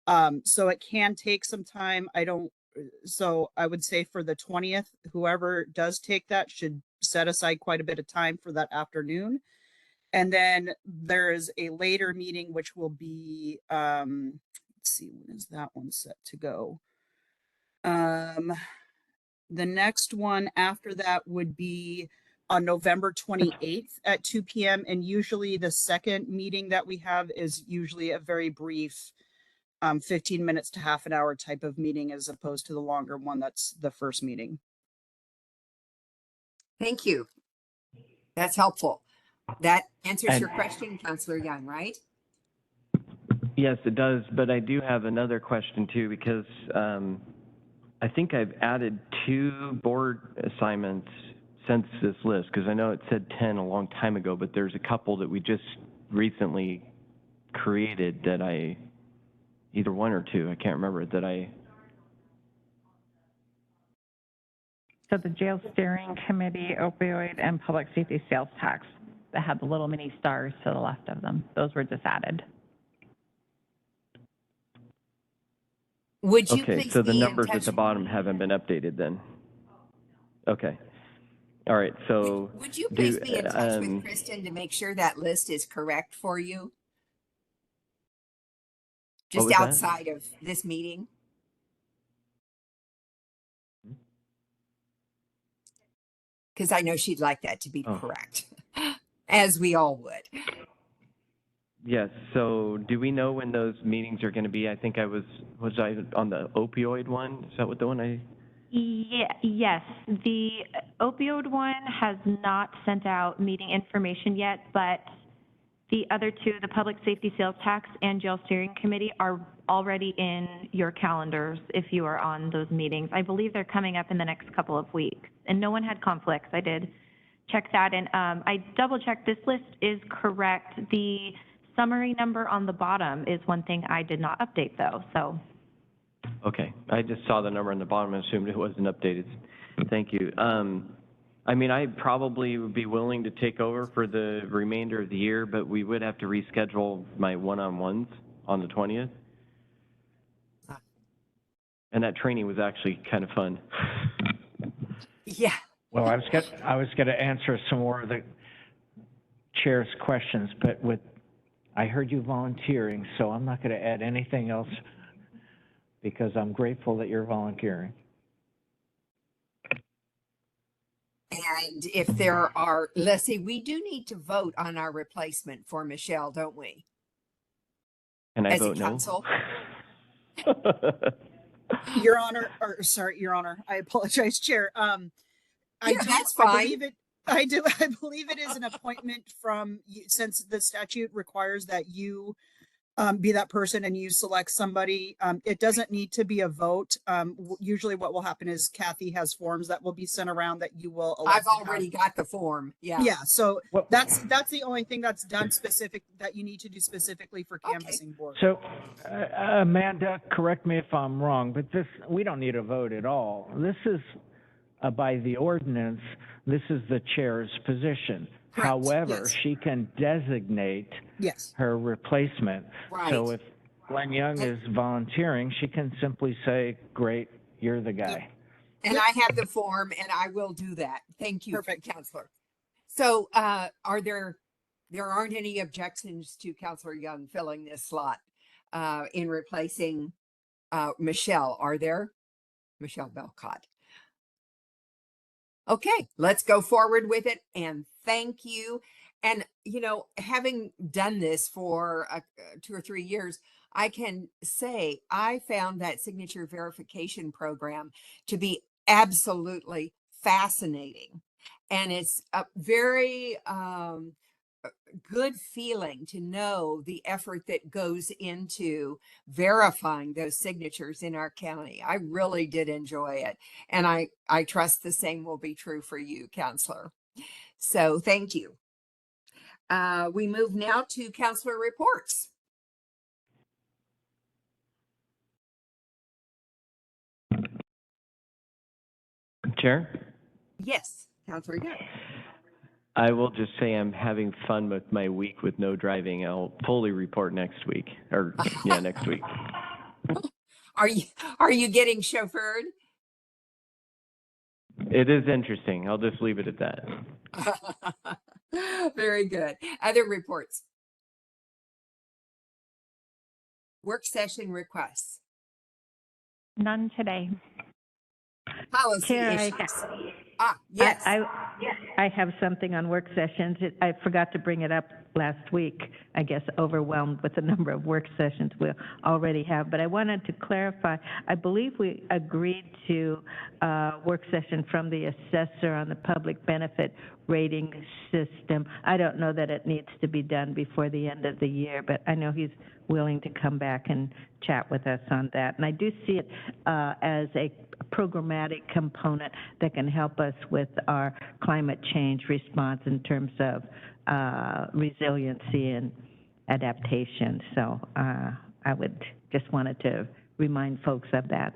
So it can take some time. So I would say for the 20th, whoever does take that should set aside quite a bit of time for that afternoon. And then there is a later meeting, which will be, let's see, when is that one set to go? The next one after that would be on November 28th at 2 p.m. And usually the second meeting that we have is usually a very brief 15 minutes to half an hour type of meeting as opposed to the longer one that's the first meeting. Thank you. That's helpful. That answers your question, Councilor Young, right? Yes, it does. But I do have another question too, because I think I've added 2 board assignments since this list, because I know it said 10 a long time ago, but there's a couple that we just recently created that either 1 or 2, I can't remember, So the jail steering committee, opioid, and public safety sales tax that had the little mini stars to the left of them. Those were just added. Would you okay, so the numbers at the bottom haven't been updated then. Okay. All right, so. Would you please be in touch with Kristen to make sure that list is correct for you? Just outside of this meeting? because I know she'd like that to be Oh. correct, as we all would. Yes, so do we know when those meetings are going to be? I think was I on the opioid one? Is that what the one I? Yeah, yes, the opioid one has not sent out meeting information yet, but the other two, the public safety sales tax and jail steering committee, are already in your calendars if you are on those meetings. I believe they're coming up in the next couple of weeks, and no one had conflicts. I did check that, and I double checked. This list is correct. The summary number on the bottom is one thing I did not update, though, so. Okay, I just saw the number on the bottom and assumed it wasn't updated. Thank you. I mean, I probably would be willing to take over for the remainder of the year, but we would have to reschedule my one-on-ones on the 20th. And that training was actually kind of fun. Yeah. Well, I was going to answer some more of the chair's questions, but I heard you volunteering, so I'm not going to add anything else because I'm grateful that you're volunteering. And if there are, let's see, we do need to vote on our replacement for Michelle, don't we? Can I As a vote no? council? Your Honor, or sorry, Your Honor, I apologize, Chair. That's fine. I believe it is an appointment from, since the statute requires that you be that person and you select somebody. It doesn't need to be a vote. Usually what will happen is Kathy has forms that will be sent around that you will elect I've to have. already got the form. Yeah. Yeah, so Well- that's the only thing that's done specific, that you need to do specifically for Okay. canvassing board. So, Amanda, correct me if I'm wrong, but we don't need a vote at all. This is, by the ordinance, this is the chair's position. Correct, However, yes. she can designate Yes, her replacement. Right. So if Glenn Young is volunteering, she can simply say, great, you're the guy. And I have the form and I will do that. Thank you, Perfect. Counselor. So there aren't any objections to Counselor Young filling this slot in replacing Michelle, are there? Michelle Belcott. Okay, let's go forward with it, and thank you. And, you know, having done this for 2 or 3 years, I can say I found that signature verification program to be absolutely fascinating. And it's a very good feeling to know the effort that goes into verifying those signatures in our county. I really did enjoy it. And I trust the same will be true for you, Counselor. So thank you. We move now to Counselor reports. Chair? Yes, Counselor Young. I will just say I'm having fun with my week with no driving. I'll fully report next week, next week. Are you getting chauffeured? It is interesting. I'll just leave it at that. Very good. Other reports. Work session requests. None today. Policy Chair, issues. Yes. I have something on work sessions. I forgot to bring it up last week, I guess overwhelmed with the number of work sessions we already have. But I wanted to clarify, I believe we agreed to a work session from the assessor on the public benefit rating system. I don't know that it needs to be done before the end of the year, but I know he's willing to come back and chat with us on that. And I do see it as a programmatic component that can help us with our climate change response in terms of resiliency and adaptation. So I would just wanted to remind folks of that.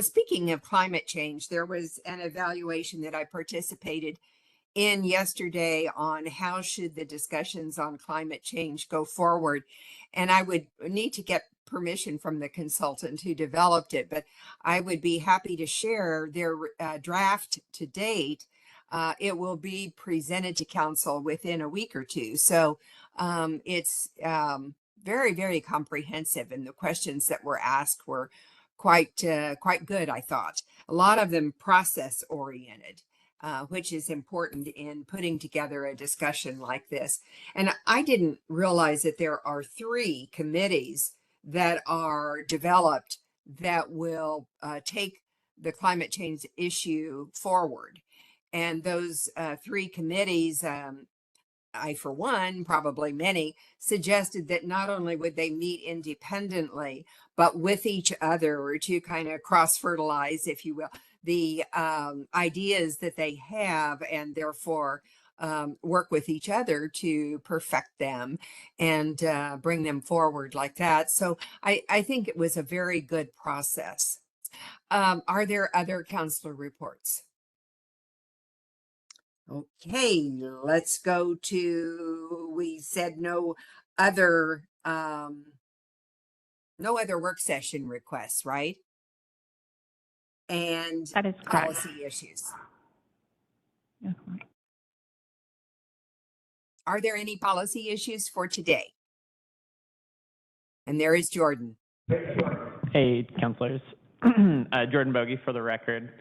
Speaking of climate change, there was an evaluation that I participated in yesterday on how should the discussions on climate change go forward. And I would need to get permission from the consultant who developed it, but I would be happy to share their draft to date. It will be presented to council within a week or two. So it's very, very comprehensive, and the questions that were asked were quite good, I thought. A lot of them process oriented, which is important in putting together a discussion like this. And I didn't realize that there are 3 committees that are developed that will take the climate change issue forward. And those 3 committees, I, for one, probably many, suggested that not only would they meet independently, but with each other to kind of cross fertilize, if you will, the ideas that they have, and therefore work with each other to perfect them and bring them forward like that. So I think it was a very good process. Are there other counselor reports? Okay, let's go to, we said no other work session requests, right? And That is correct. policy issues. Are there any policy issues for today? And there is Jordan. Hey, counselors. Jordan Bogey for the record.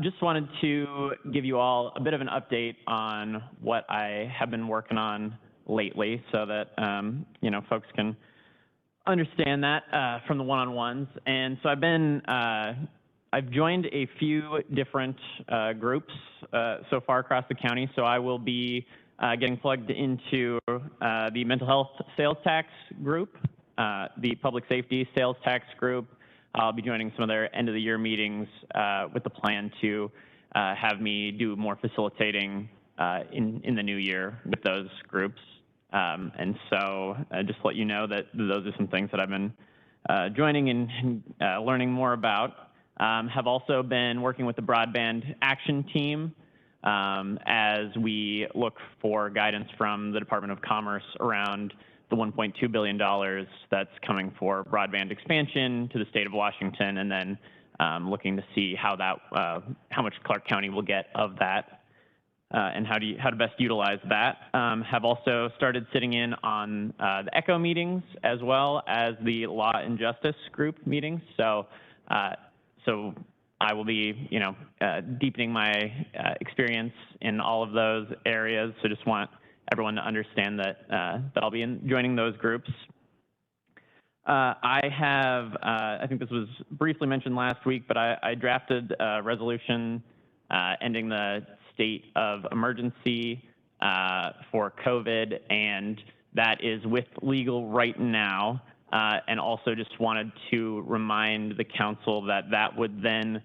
Just wanted to give you all a bit of an update on what I have been working on lately so that, folks can understand that from the one-on-ones. And so I've joined a few different groups so far across the county. So I will be getting plugged into the mental health sales tax group, the public safety sales tax group. I'll be joining some of their end of the year meetings with the plan to have me do more facilitating in the new year with those groups. And so just to let you know that those are some things that I've been joining and learning more about. Have also been working with the Broadband Action Team as we look for guidance from the Department of Commerce around the $1.2 billion that's coming for broadband expansion to the state of Washington, and then looking to see how much Clark County will get of that, and how to best utilize that. Have also started sitting in on the ECHO meetings as well as the Law and Justice group meetings. So I will be, deepening my experience in all of those areas. So just want everyone to understand that I'll be joining those groups. I think this was briefly mentioned last week, but I drafted a resolution ending the state of emergency for COVID, and that is with legal right now. And also just wanted to remind the council that would then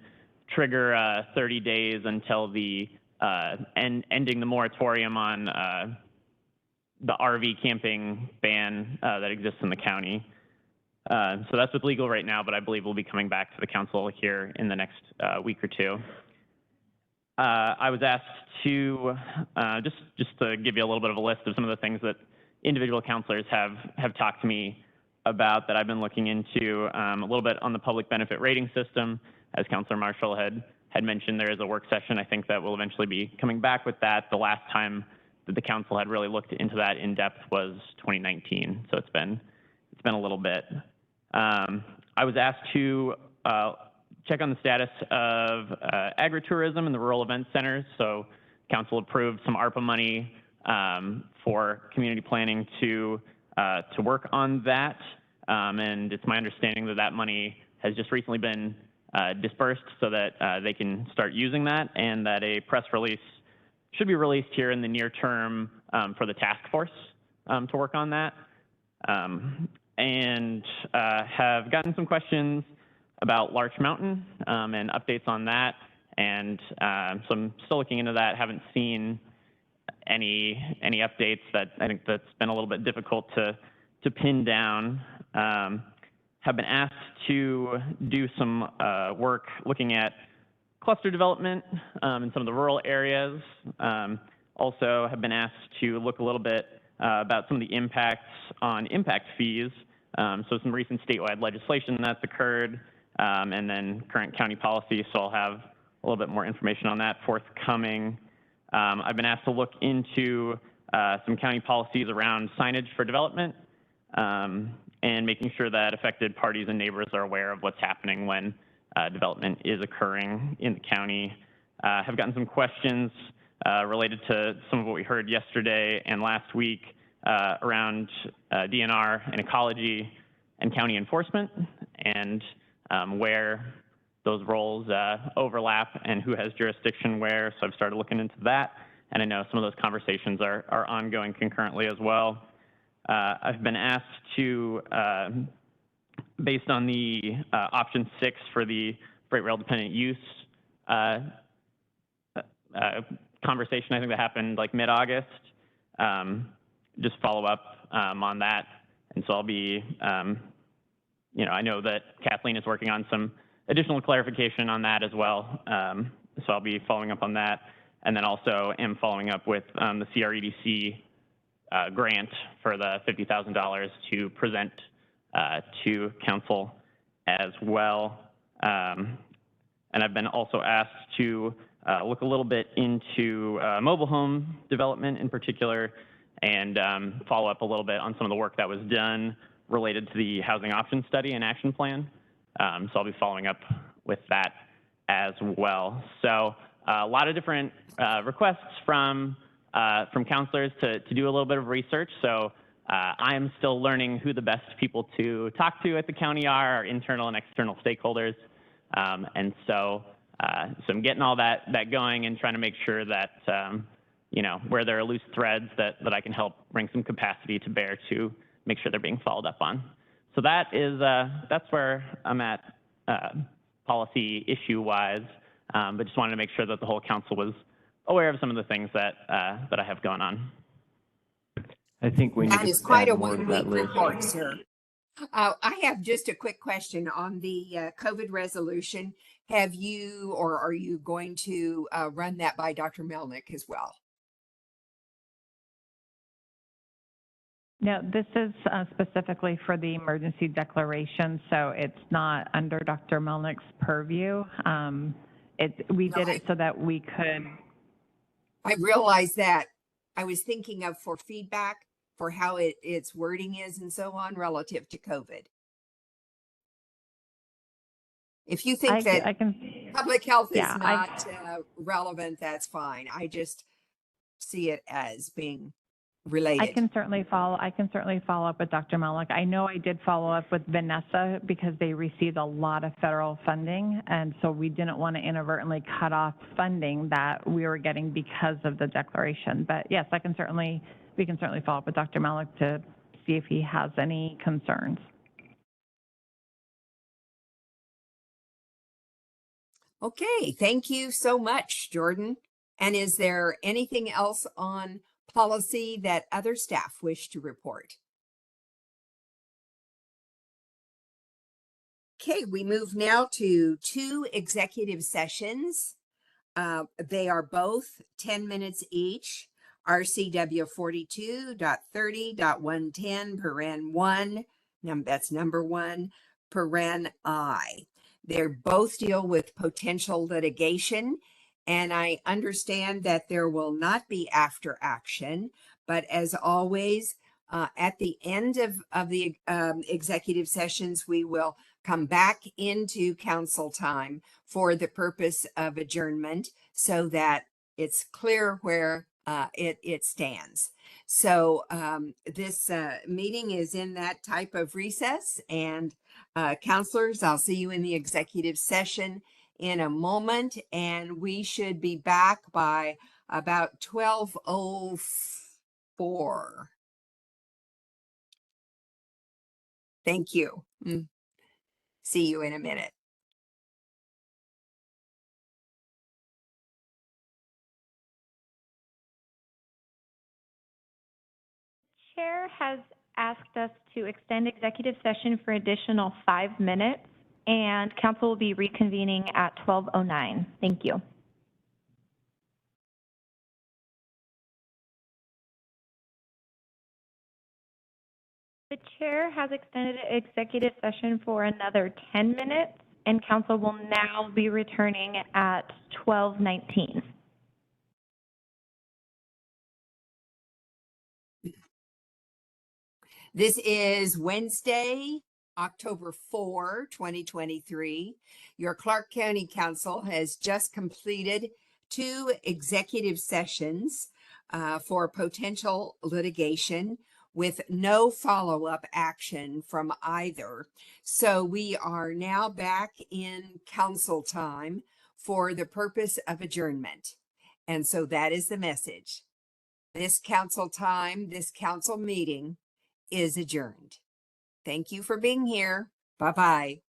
trigger 30 days until the ending the moratorium on the RV camping ban that exists in the county. So that's with legal right now, but I believe we'll be coming back to the council here in the next week or two. I was asked to, just to give you a little bit of a list of some of the things that individual counselors have talked to me about that I've been looking into, a little bit on the public benefit rating system. As Councilor Marshall had mentioned, there is a work session, I think, that will eventually be coming back with that. The last time that the council had really looked into that in depth was 2019, so it's been a little bit. I was asked to check on the status of agritourism and the rural event centers. So council approved some ARPA money for community planning to work on that. And it's my understanding that money has just recently been dispersed so that they can start using that, and that a press release should be released here in the near term for the task force to work on that. And have gotten some questions about Larch Mountain and updates on that. And so I'm still looking into that. Haven't seen any updates. That I think that's been a little bit difficult to pin down. Have been asked to do some work looking at cluster development in some of the rural areas. Also have been asked to look a little bit about some of the impacts on impact fees. So some recent statewide legislation that's occurred, and then current county policy. So I'll have a little bit more information on that forthcoming. I've been asked to look into some county policies around signage for development. and making sure that affected parties and neighbors are aware of what's happening when development is occurring in the county. Have gotten some questions related to some of what we heard yesterday and last week around DNR and ecology and county enforcement, and where those roles overlap and who has jurisdiction where. So I've started looking into that, and I know some of those conversations are ongoing concurrently as well. I've been asked to, based on the option 6 for the freight rail dependent use conversation, I think that happened like mid-August, just follow up on that. And so I'll be, I know that Kathleen is working on some additional clarification on that as well. So I'll be following up on that. And then also am following up with the CREDC grant for the $50,000 to present to council as well. And I've been also asked to look a little bit into mobile home development in particular, and follow up a little bit on some of the work that was done related to the housing option study and action plan. So I'll be following up with that as well. So a lot of different requests from counselors to do a little bit of research. So I'm still learning who the best people to talk to at the county are, our internal and external stakeholders. And so I'm getting all that going and trying to make sure that, where there are loose threads that I can help bring some capacity to bear to make sure they're being followed up on. So that is, that's where I'm at policy issue-wise, but just wanted to make sure that the whole council was aware of some of the things that I have going on. I think we need That to is quite add a more to 1 that week list. report, sir. I have just a quick question on the COVID resolution. Have you, or are you going to run that by Dr. Melnick as well? No, this is specifically for the emergency declaration, so it's not under Dr. Melnick's purview. We did it so that we could. I realize that. I was thinking of for feedback for how its wording is and so on relative to COVID. If you think that public health is not relevant, that's fine. I just see it as being related. I can certainly follow up with Dr. Melnick. I know I did follow up with Vanessa because they received a lot of federal funding, and so we didn't want to inadvertently cut off funding that we were getting because of the declaration. But yes, we can certainly follow up with Dr. Melnick to see if he has any concerns. Okay, thank you so much, Jordan. And is there anything else on policy that other staff wish to report? Okay, we move now to 2 executive sessions. They are both 10 minutes each. RCW 42.30.110, paren 1, that's number 1, paren I. They both deal with potential litigation, and I understand that there will not be after action, but as always, at the end of the executive sessions, we will come back into council time for the purpose of adjournment so that it's clear where it stands. So this meeting is in that type of recess, and counselors, I'll see you in the executive session in a moment, and we should be back by about 12:04. Thank you. See you in a minute. Chair has asked us to extend executive session for additional 5 minutes, and council will be reconvening at 12:09. Thank you. The chair has extended executive session for another 10 minutes, and council will now be returning at 12:19. This is Wednesday, October 4, 2023. Your Clark County Council has just completed 2 executive sessions for potential litigation with no follow-up action from either. So we are now back in council time for the purpose of adjournment. And so that is the message. This council time, this council meeting is adjourned. Thank you for being here. Bye-bye.